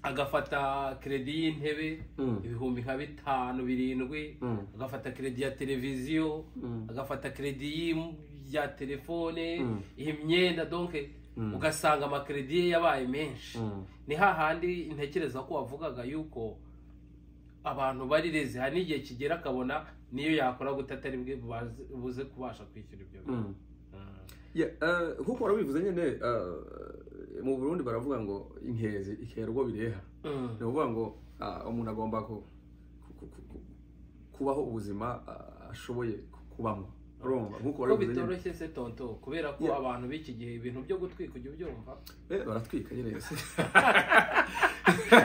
agafata credit y'intebe ibihumbi nka 5-7 agafata credit ya televiziyo agafata credit ya telefone imyenda donc ugasanga ama credit yabaye menshi ni hahandi intekereza ko wavugaga yuko abantu barireze hari n'igihe kigera akabona niyo yakora gutata ari bwe buze kubasha kwishyura ibyo bintu. Kuko warabivuze nyine mu Burundi baravuga ngo inkezi ikerwa bireha. Ni ukuvuga ngo umuntu agomba kubaho ubuzima ashoboye kubamo. Nkuko warabivuze bitoroshye se tonto kubera ko abantu b'iki gihe ibintu byo gutwika ujye ubyumva. Baratwika nyine yose.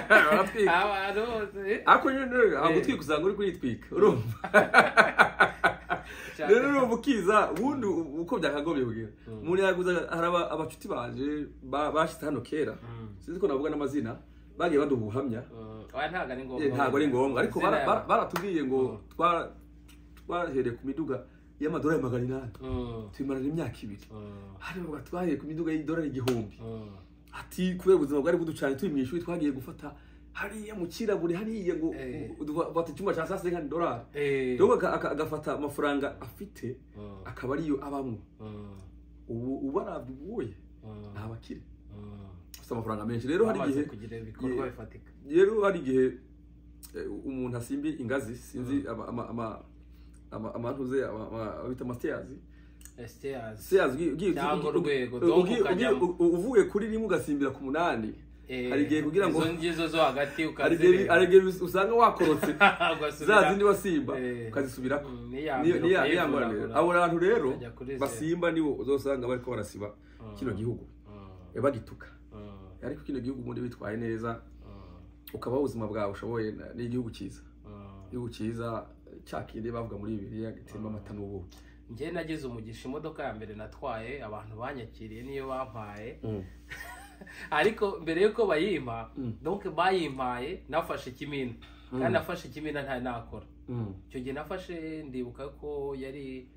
Baratwika. Abantu bose. Ako nyine agutwika usanga uri kwitwika. Urumva? Rero urumva ukiza ubundi uko byakagombye kugira. Umuntu yaguza haraba abacuti banje bashitse hano kera. Sinzi ko navuga n'amazina. Bagiye badubuhamya. Ntago ari ngombwa ariko baratubwiye ngo twahereye ku miduga y'amadorari 800 tumarana imyaka 2 hari ngo twahereye ku miduga y'idorari 1000 ati kubera ubuzima bwari buducanye turi mu ishuri twagiye gufata hariya mu kirabure hariya ngo bata icyuma cya $50 rero agafata amafaranga afite akaba ariyo abamwe ubu barabwiye ntabakire gusa amafaranga menshi rero hari igihe kugira ibikorwa bifatika rero hari igihe umuntu asimbi ingazi sinzi amantuze abita masters uvuye kuri rimwe ugasimbira ku 8 hari igihe kugira ngo ngizo zo hagati ukazibira hari igihe usanga wakorotse za zindi wasimba ukazisubirako niyangorane abo bantu rero basimba nibo uzosanga bariko barasiba kino gihugu bagituka ariko kino gihugu ubundi bitwaye neza ukaba ubuzima bwawe ushoboye n'igihugu cyiza igihugu cyiza cyakinde bavuga muri Bibiliya gitemba amata n'ubuki. Ngiye nagize umugisha imodoka ya mbere natwaye abantu banyakiriye niyo bampaye ariko mbere yuko bayimpa donc bayimpaye nafashe ikimina kandi nafashe ikimina nta nakora icyo gihe nafashe ndibuka ko yari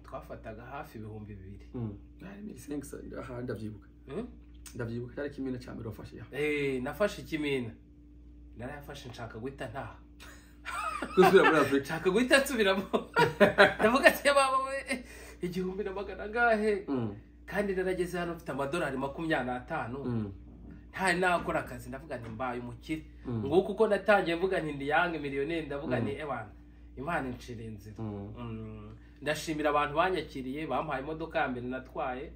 twafataga hafi 2000 ndabyibuka cyari kimina cya mbere wafashe nafashe ikimina narayafashe nshaka guhita ntaha kusubira muri Afrika nshaka guhita nsubiramo ndavuga ati baba we 1,000 gahe kandi narageze hano mfite amadorari 25 nta nakora akazi ndavuga nti mbaye umukire nguko uko natangiye mvuga nti ndi yange miliyoneri ndavuga ni ebana Imana incira inzira ndashimira abantu banyakiriye bampaye imodoka ya mbere natwaye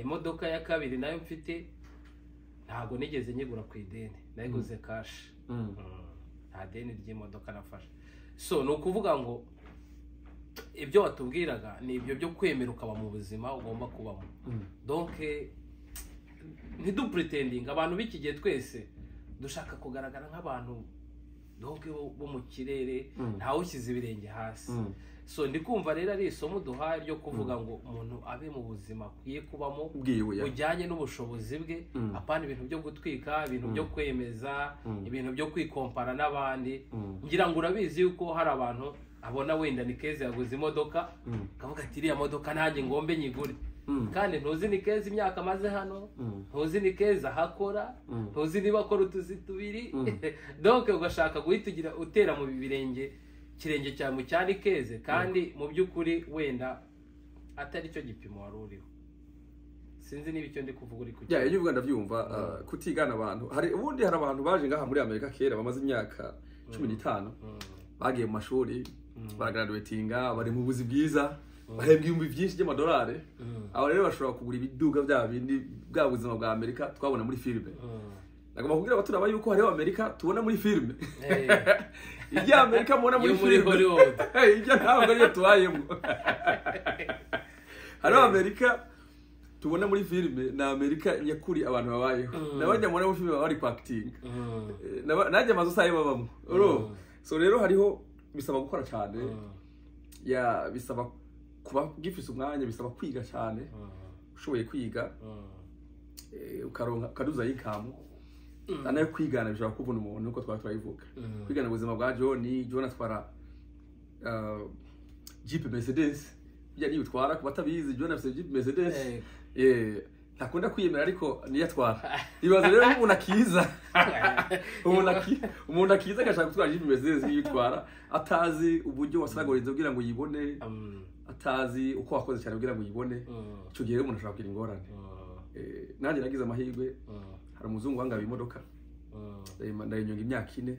imodoka ya kabiri nayo mfite ntago nigeze nyigura ku ideni nayiguze cash nta deni ry'imodoka nafashe so no kuvuga ngo ibyo watubwiraga ni ibyo byo kwemera ukaba mu buzima ugomba kubamo donc ntidupretending abantu b'iki gihe twese dushaka kugaragara nk'abantu donc bo mu kirere ntawe ushyize ibirenge hasi so ndikumva rero ari isomo duhaye ryo kuvuga ngo umuntu abe mu buzima akwiye kubamo ujyanye n'ubushobozi bwe apana ibintu byo gutwika ibintu byo kwemeza ibintu byo kwikompara n'abandi ngira ngo urabizi yuko hari abantu abona wenda Nicaise yaguze imodoka kavuga ati iriya modoka nanjye ngombe nyigure kandi ntuzi Nicaise imyaka maze hano ntuzi Nicaise ahakora ntuzi niba akora utuzi tubiri donc ugashaka guhita utera mu birenge kirenge cya mu cyane Nicaise kandi mu by'ukuri wenda atari cyo gipimo wari uriho sinzi niba icyo ndi kuvuga uri kugira iyo Uganda byumva kutigana abantu hari ubundi hari abantu baje ngaha muri Amerika kera bamaze imyaka 15 bagiye mu mashuri baragraduatinga bari mu buzi bwiza bahembwa ibihumbi byinshi by'amadolari abo rero bashobora kugura ibiduga bya bindi bwa buzima bwa Amerika twabona muri filime nagomba kubwira abaturaba yuko hariho Amerika tubona muri filime ijya Amerika mubona muri filime ijya ntabwo ariyo tubayemo hariho Amerika tubona muri filime na Amerika nyakuri abantu babayeho nabajya muri filime bari acting najya amazu saye babamo so rero hariho bisaba gukora cyane bisaba kuba gifise umwanya bisaba kwiga cyane ushoboye kwiga ukaronka kaduza yikamu anayo kwigana bishobora kuvuna umuntu uko twayivuga kwigana ubuzima bwa John atwara Jeep Mercedes yari utwara kubatabizi John afite Jeep Mercedes ntakunda kwiyemera ariko niyo atwara ibaze rero umuntu akiza umuntu akiza agashaka gutwara Jeep Mercedes yitwara atazi uburyo wasagorize kugira ngo yibone atazi uko wakoze cyane kugira ngo yibone icyo gihe umuntu ashaka kugira ingorane nanjye nagize amahirwe hari umuzungu wangaye imodoka ndayinyonga imyaka 4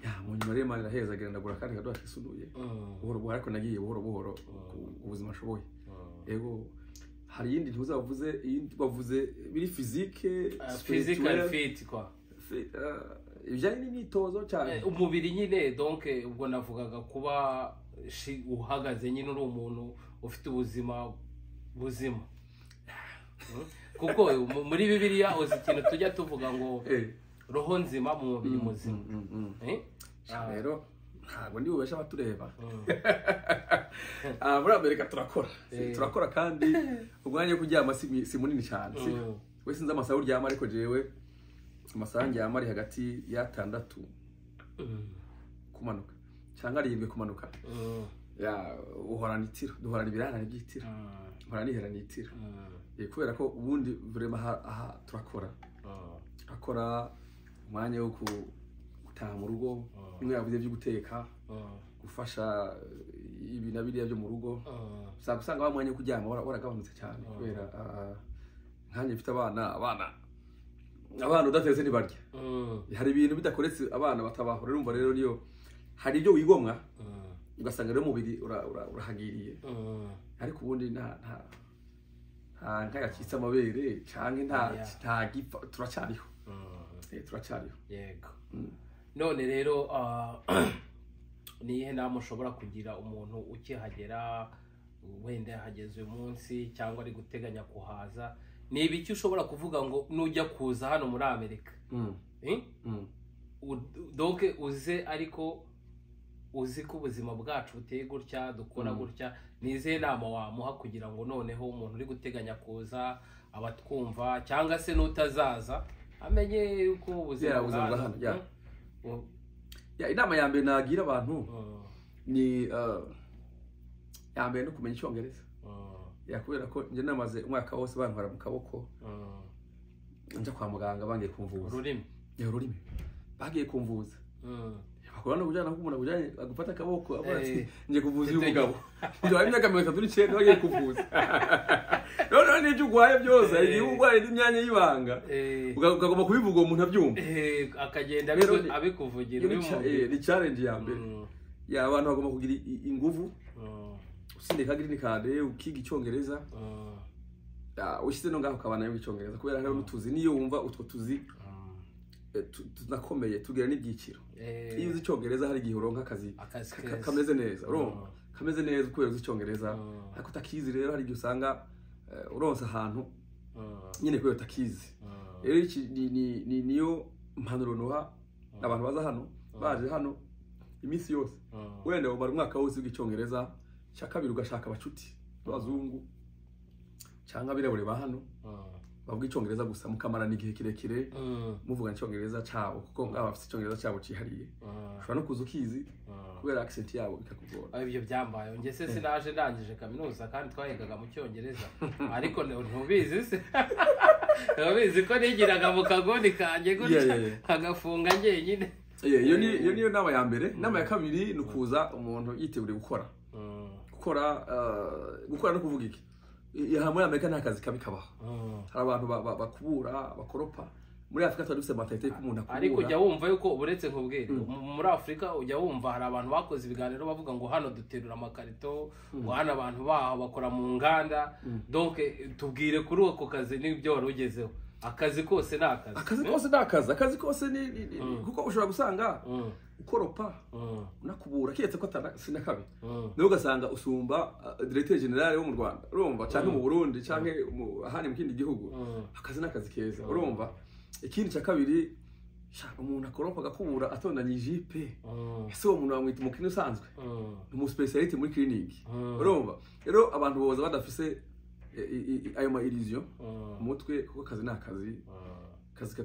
ya mu nyuma rero Imana iraheza ndagura kandi kadoha kisunuye buhoro buhoro ariko nagiye buhoro buhoro ubuzima ashoboye yego hari yindi ntuzavuze yindi bavuze biri physique physical fit quoi ibijyanye n'imyitozo cyane umubiri nyine donc ubwo navugaga kuba uhagaze nyine uri umuntu ufite ubuzima buzima kuko muri Bibiliya uzi ikintu tujya tuvuga ngo roho nzima mu mubiri muzima rero ntabwo ndi bubesha abatureba muri Amerika turakora kandi umwanya wo kuryama si munini cyane we sinzi amasaha uryama ariko jewe amasaha ndyama ari hagati ya 6 kumanuka cyangwa 7 kumanuka ya uhorana itiro duhorana ibirana by'itiro uhorana iherana itiro kubera ko ubundi vraiment aha turakora umwanya wo gutaha mu rugo nimwe yavuze byo guteka gufasha ibi nabiriya byo mu rugo usanga bamwanya wo kuryama waragabanutse cyane kubera nkanje mfite abana udateze nibarya hari ibintu bidakoretse abana batabahora urumva rero niyo hari ibyo wigomwa ugasanga rero umubiri urahagiriye ariko ubundi nta nkayakitse amabere canke nta gipfa turacyariho yego none rero nihe nama ushobora kugira umuntu ukihagera wenda yahageze uyu munsi cyangwa ari guteganya kuhaza ni ibiki ushobora kuvuga ngo nujya kuza hano muri Amerika donc uze ariko uzi ko ubuzima bwacu buteye gutya dukora gutya nize nama wamuha kugira ngo noneho umuntu uri guteganya kuza abatwumva cyangwa se n'utazaza amenye uko ubuzima hano ya inama ya mbere nagira abantu ni ya mbere no kumenya icyongereza ya kubera ko nje namaze umwaka wose bantwara mu kaboko nje kwa muganga bangiye kumvuza ururimi bagiye kumvuza bakora kujana nk'umuntu kujanye agufata akaboko abati nje kuvuza uyu mugabo nje ari imyaka 39 bagiye kuvuza none n'ibyo ugwaye byose igihe ugwaye n'imyanya y'ibanga ukagomba kubivuga umuntu abyumva akagenda abikuvugira ni challenge ya mbere ya abantu bagomba kugira inguvu usindika green card ukiga icyongereza ushyize no ngaho kabana y'icyongereza kubera rero n'utuzi niyo wumva utwo tuzi tunakomeye tugira n'ibyiciro iyo uzi icyongereza hari igihe uronka akazi kameze neza urumva kameze neza kubera uzi icyongereza ariko utakizi rero hari igihe usanga uronse ahantu nyine kubera utakizi rero iki niyo mpanuro noha abantu baza hano baje hano iminsi yose wenda umara umwaka wose w'icyongereza cyakabiri ugashaka abacuti bazungu cyangwa abirabure ba hano bavuga icyongereza gusa mukamara n'igihe kirekire muvuga icyongereza cyabo kuko ngaba bafite icyongereza cyabo cyihariye ushobora no kuza ukizi kubera accent yabo bikakugora ibyo byambaye nge se sinaje ndangije kaminuza kandi twahigaga mu cyongereza ariko ntubizi se ntubizi ko nigiraga mu kagoni kanjye gutya kagafunga njyenyine iyo niyo nama ya mbere nama ya kabiri nukuza umuntu yiteguriye gukora no kuvuga iki ya muri Amerika nta kazi kabi kabaho hari abantu bakubura bakoropa muri Afrika twadufite mentalite ko umuntu akubura ariko ujya wumva yuko uburetse nkubwire muri Afrika ujya wumva hari abantu bakoze ibiganiro bavuga ngo hano duterura amakarito ngo hano abantu baho bakora mu nganda donc tubwire kuri uko kazi n'ibyo wari ugezeho akazi kose ni akazi kose ni kuko ushobora gusanga ukoropa unakubura kiyetse ko sinakabi niyo ugasanga usumba directeur general wo mu Rwanda urumva cyangwa mu Burundi cyangwa ahandi mu kindi gihugu akazi n'akazi keza urumva ikindi cya kabiri umuntu akoropa agakubura atondanye ijipe ese uwo muntu bamwita umukini usanzwe ni umu specialist muri clinic urumva rero abantu boza badafise ayo ma illusion umutwe kuko akazi n'akazi kazi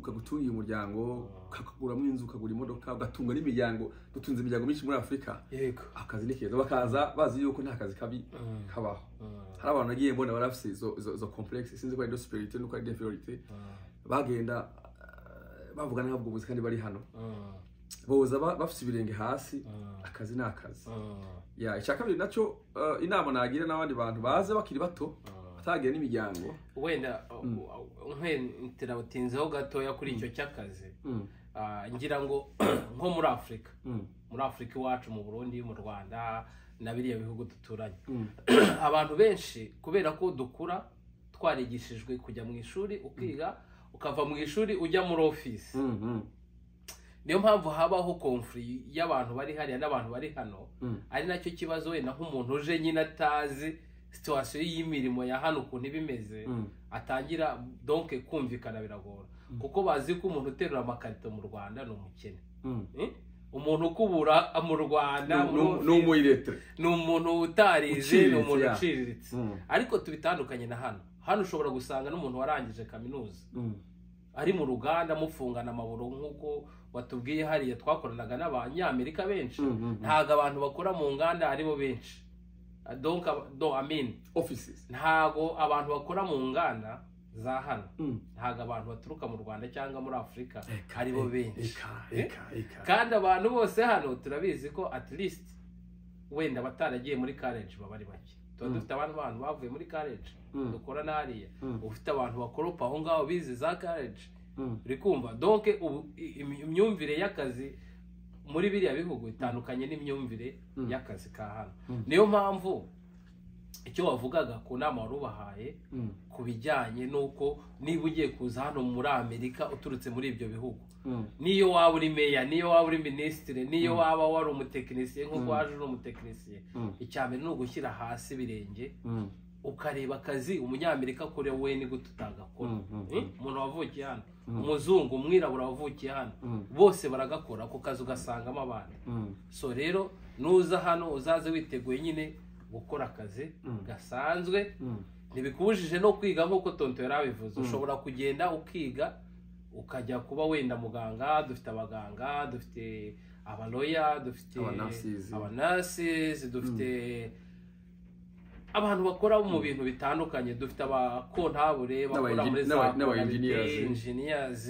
kagutungiye umuryango kakuguramo inzu kagura imodoka ugatunga n'imiryango dutunze imiryango myinshi muri Afrika yego akazi ni keza bakaza bazi yuko nta kazi kabi kabaho hari abantu nagiye mbona barafise zo complexe sinzi ko ari superiorité nuko ari inferiorité bagenda bavuga ntabwo buzi kandi bari hano boza bafite ibirenge hasi akazi n'akazi ya icyakabiri nacyo inama nagira n'abandi bantu baze bakiri bato batagiye n'imiryango wenda ntirabutinzeho gatoya kuri icyo cy'akazi ngira ngo nko muri Afurika iwacu mu Burundi mu Rwanda na biriya bihugu duturanye abantu benshi kubera ko dukura twarigishijwe kujya mu ishuri ukiga ukava mu ishuri ujya muri office niyo mpamvu habaho conflict y'abantu bari hariya n'abantu bari hano ari nacyo kibazo wenda nk'umuntu uje nyine atazi situation y'imirimo ya hano ukuntu ibimeze atangira donc kumvikana biragora kuko bazi ko umuntu uterura amakarito mu Rwanda ni umukene umuntu ukubura mu Rwanda ni umuntu utarize ni umuntu uciriritse ariko tubitandukanye na hano ushobora gusanga n'umuntu warangije kaminuza ari mu ruganda mufungana amaburo nk'uko watubwiye hariya twakoranaga n'abanyamerika benshi ntago abantu bakora mu nganda aribo benshi donc offices ntago abantu bakora mu nganda za hano ntago abantu baturuka mu Rwanda cyangwa muri Afurika aribo benshi kandi abantu bose hano turabizi ko at least wenda bataragiye muri college baba ari bake dufite abantu bavuye muri college dukora n'ariya ufite abantu bakoropa aho ngaho bize za college uri kumva donc imyumvire y'akazi muri biriya bihugu itandukanye n'imyumvire y'akazi ka hano niyo mpamvu icyo wavugaga ku nama warubahaye ku bijyanye n'uko niba ugiye kuza hano muri Amerika uturutse muri ibyo bihugu niyo waba uri meya niyo waba uri minisitiri niyo waba wari umutekinisiye nk'uko waje uri umutekinisiye icyambere ni ugushyira hasi birenge ukareba akazi umunyamerika kure we ni gute utagakora umuntu wavukiye hano umuzungu umwirabura wavukiye hano bose baragakora ako kazi ugasangamo abantu so rero nuza hano uzaze witeguye nyine gukora akazi gasanzwe ntibikubujije no kwiga nk'uko tonto yarabivuze ushobora kugenda ukiga ukajya kuba wenda muganga dufite abaganga dufite abaloya dufite abanurses dufite abantu bakora mu bintu bitandukanye dufite abakontabure bakora muri za engineers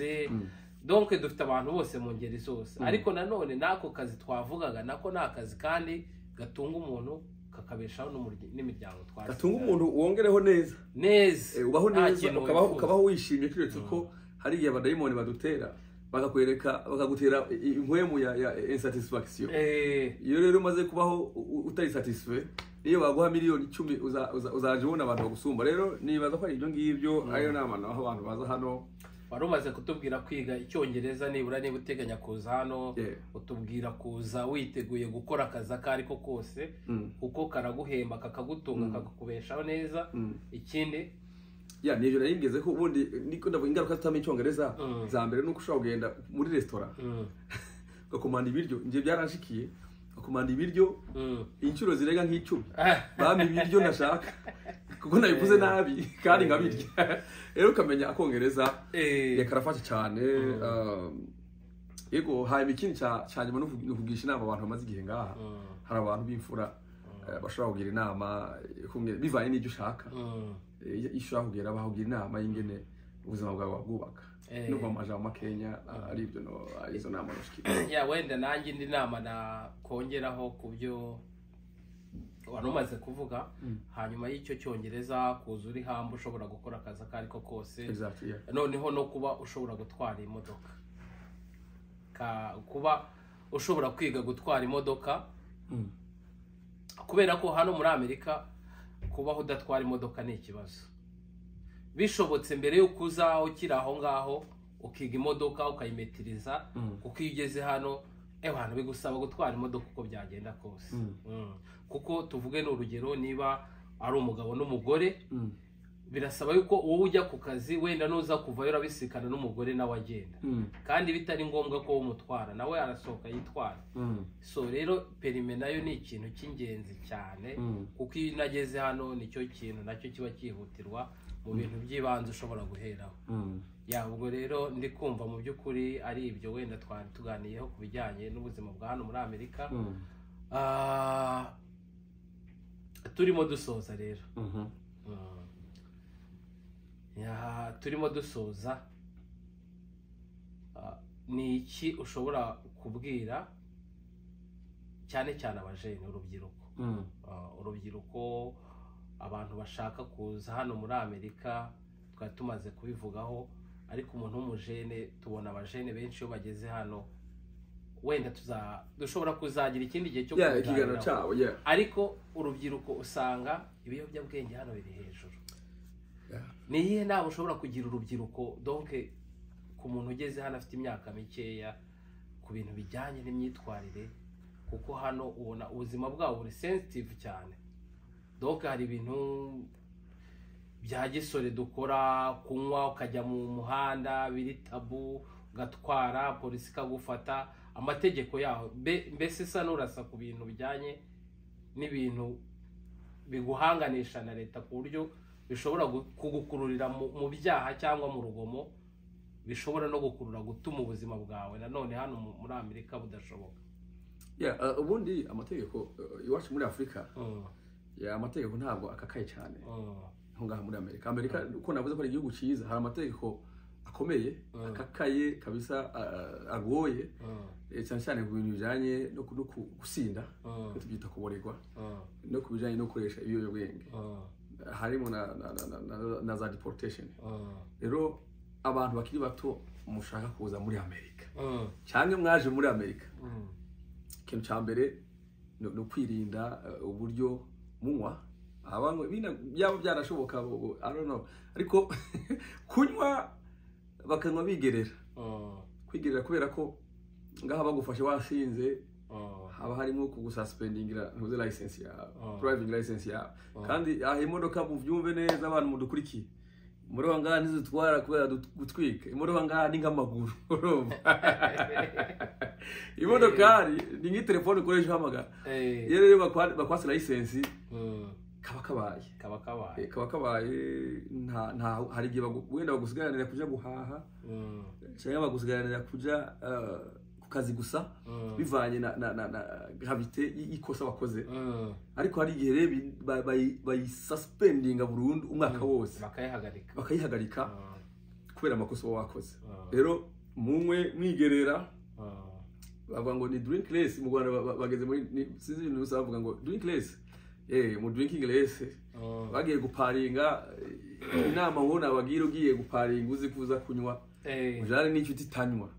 donc dufite abantu bose mu ngeri zose ariko nanone nako kazi twavugaga nako nakazi kandi gatunga umuntu kakabeshaho n'imiryango twase gatunga umuntu wongereho neza ubaho neza ukabaho wishimye kiretse ko hari igihe abadayimoni badutera bakagutera impwemu ya insatisfaction iyo rero umaze kubaho utari satisfait niyo baguha miliyoni 10 uzaje ubona abantu bagusumba rero nibaza ko ari ibyo ngibyo ayo nama naho abantu baza hano wari umaze kutubwira kwiga icyongereza niba uteganya kuza hano utubwira kuza witeguye gukora akazi ariko kose kuko karaguhemba kakagutunga kakakubeshaho neza ikindi nivyo nayigeze ko ubundi niko ndavuga ingaruka tutamenya icyongereza za mbere nuko ushobora kugenda muri restaurant ugakomanda ibiryo nje byaranshikiye ugakomanda ibiryo inshuro zirenga nk'icumi bampa ibiryo nashaka kuko nabivuze nabi kandi nkabirya rero ukamenya akongereza yakarafasha cyane yego hari ikindi cyanyuma no kugisha inama abantu bamaze igihe ngaha hari abantu b'imfura bashobora kugira inama bivanye n'ibyo ushaka ishobora kugera bahugira inama y'ingene ubuzima bwawe wabwubaka no kwa majambo makenya ari ibyo no izo nama noshikira wenda nanjye indi nama nakongeraho kubyo warumaze kuvuga hanyuma y'icyo cyongereza kuza uri hamwe ushobora gukora akazi ariko kose noneho no kuba ushobora gutwara imodoka kuba ushobora kwiga gutwara imodoka kubera ko hano muri Amerika kubaho udatwara imodoka ni ikibazo bishobotse mbere yo kuza ukiri aho ngaho ukiga imodoka ukayimetiriza kuko iyo ugeze hano abantu bigusaba gutwara imodoka uko byagenda kose kuko tuvuge n'urugero niba ari umugabo n'umugore birasaba yuko wowe ujya ku kazi wenda nuza kuvayo urabisikana n'umugore nawe agenda kandi bitari ngombwa ko umutwara nawe arasohoka yitwara so rero perime nayo ni ikintu cy'ingenzi cyane kuko iyo nageze hano nicyo kintu nacyo kiba cyihutirwa mu bintu by'ibanze ushobora guheraho ubwo rero ndi kumva mu by'ukuri ari ibyo wenda twari tuganiyeho ku bijyanye n'ubuzima bwa hano muri Amerika turimo dusoza rero turimo dusoza ni iki ushobora kubwira cyane cyane abajene urubyiruko abantu bashaka kuza hano muri Amerika twari tumaze kubivugaho ariko umuntu w'umujene tubona abajene benshi iyo bageze hano wenda dushobora kuzagira ikindi gihe cyo kuganira ariko urubyiruko usanga ibiyobyabwenge hano biri hejuru. Ni iyihe nama ushobora kugira urubyiruko donc ku muntu ugeze hano afite imyaka mikeya ku bintu bijyanye n'imyitwarire kuko hano ubona ubuzima bwabo buri sensitive cyane donc hari ibintu bya gisore dukora kunywa ukajya mu muhanda biri tabu ugatwara polisi ikagufata amategeko yaho mbese isa n'urasa ku bintu bijyanye n'ibintu biguhanganisha na leta ku buryo bishobora kugukururira mu byaha cyangwa mu rugomo bishobora no gukurura gutuma ubuzima bwawe nanone hano muri Amerika budashoboka. Ubundi amategeko iwacu muri Afrika amategeko ntabwo akakaye cyane ngaha muri Amerika uko navuze ko ari igihugu cyiza hari amategeko akomeye akakaye kabisa agoye cyane cyane ku bintu bijyanye no gusinda tubyita kuborerwa no ku bijyanye no gukoresha ibiyobyabwenge harimo na za deportation. Rero abantu bakiri bato mushaka kuza muri Amerika cyangwa mwaje muri Amerika ikintu cya mbere no kwirinda uburyo munywa abanywa byaba byarashoboka I don't know ariko kunywa bakanywa bigerera kwigerera kubera ko ngaha bagufashe wasinze haba harimo kugususpendingira ntuze license ya driving license ya kandi imodoka muvyumve neza abantu mudukurikiye imodoka ngaha ntizitwara kubera gutwika imodoka ngaha ni nk'amaguru imodoka ni nk'itelefone ukoresha uhamagara rero bakwase license kaba kabaye nta hari igihe wenda bagusigaranira kuja guhaha cyangwa bagusigaranira kuja kazi gusa bivanye na gravité y'ikosa bakoze ariko hari igihe bayisuspendinga burundu umwaka wose bakayihagarika kubera amakosa wakoze. Rero munywe mwigerera bavuga ngo ni drinkless mu Rwanda bageze muri sinzi ibintu bavuga ngo drinkless mu drinking less bagiye guparinga inama ngo nabagira ugiye guparinga uzi kuza kunywa ujane n'inshuti tanywa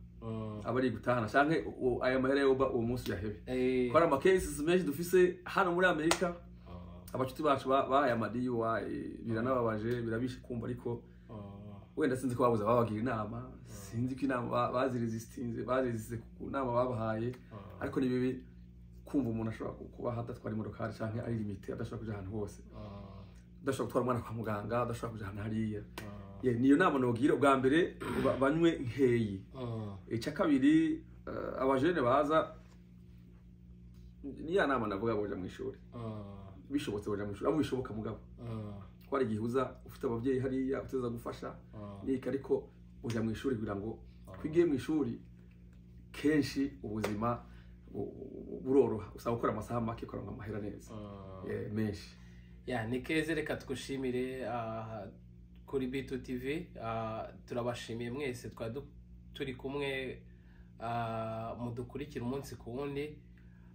abari gutahana canke aya mahera yoba uwo munsi yahebe kwara ama cases menshi dufise hano muri Amerika abacuti bacu bahaye amadiyo biranababaje birabishe kumva ariko wenda sinzi ko babuza babagira inama sinzi ko inama baziresistinze ku nama babahaye ariko ni bibi kumva umuntu ashobora kuba hadatwara imodokari canke ari limite adashobora kuja ahantu hose adashobora gutwara umwana kwa muganga adashobora kuja ahantu hariya niyo nama nogira ubwa mbere banywe nkeyi icya kabiri abajene baza niya nama navuga boja mu ishuri bishobotse boja mu ishuri abo bishoboka mugabo kwari gihuza ufite abavyeyi hariya uteza gufasha nika ariko boja mu ishuri kugira ngo twigiye mu ishuri kenshi ubuzima buroroha usaba gukora amasaha make ukora amahera neza menshi. Nicaise reka tugushimire kuri ibiti TV turabashimiye mwese turi kumwe mudukurikira umunsi ku wundi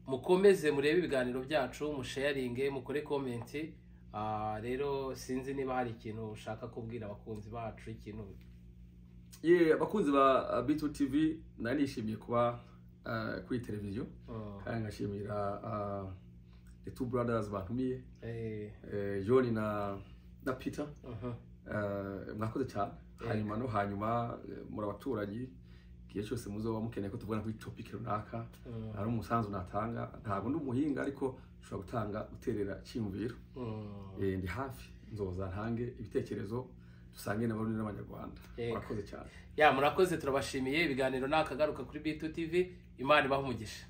mukomeze murebe ibiganiro byacu musharinge mukore comment rero sinzi niba hari ikintu ushaka kubwira abakunzi bacu ikintu abakunzi ba ibiti TV nari nishimiye kuba kuri televiziyo kandi ngashimira the two brothers bantumiye John na Peter mwakoze cyane hanyuma muri abaturanyi kiye cyose muzoba mukeneye ko tuvugana kuri topic runaka ari umusanzu natanga ntabwo ndi umuhinga ariko ushobora gutanga guterera cyimviro ndi hafi nzoza ntange ibitekerezo dusange n'abarundi n'abanyarwanda murakoze cyane murakoze turabashimiye ibiganiro nakagaruka kuri ibiti TV Imana ibahe umugisha.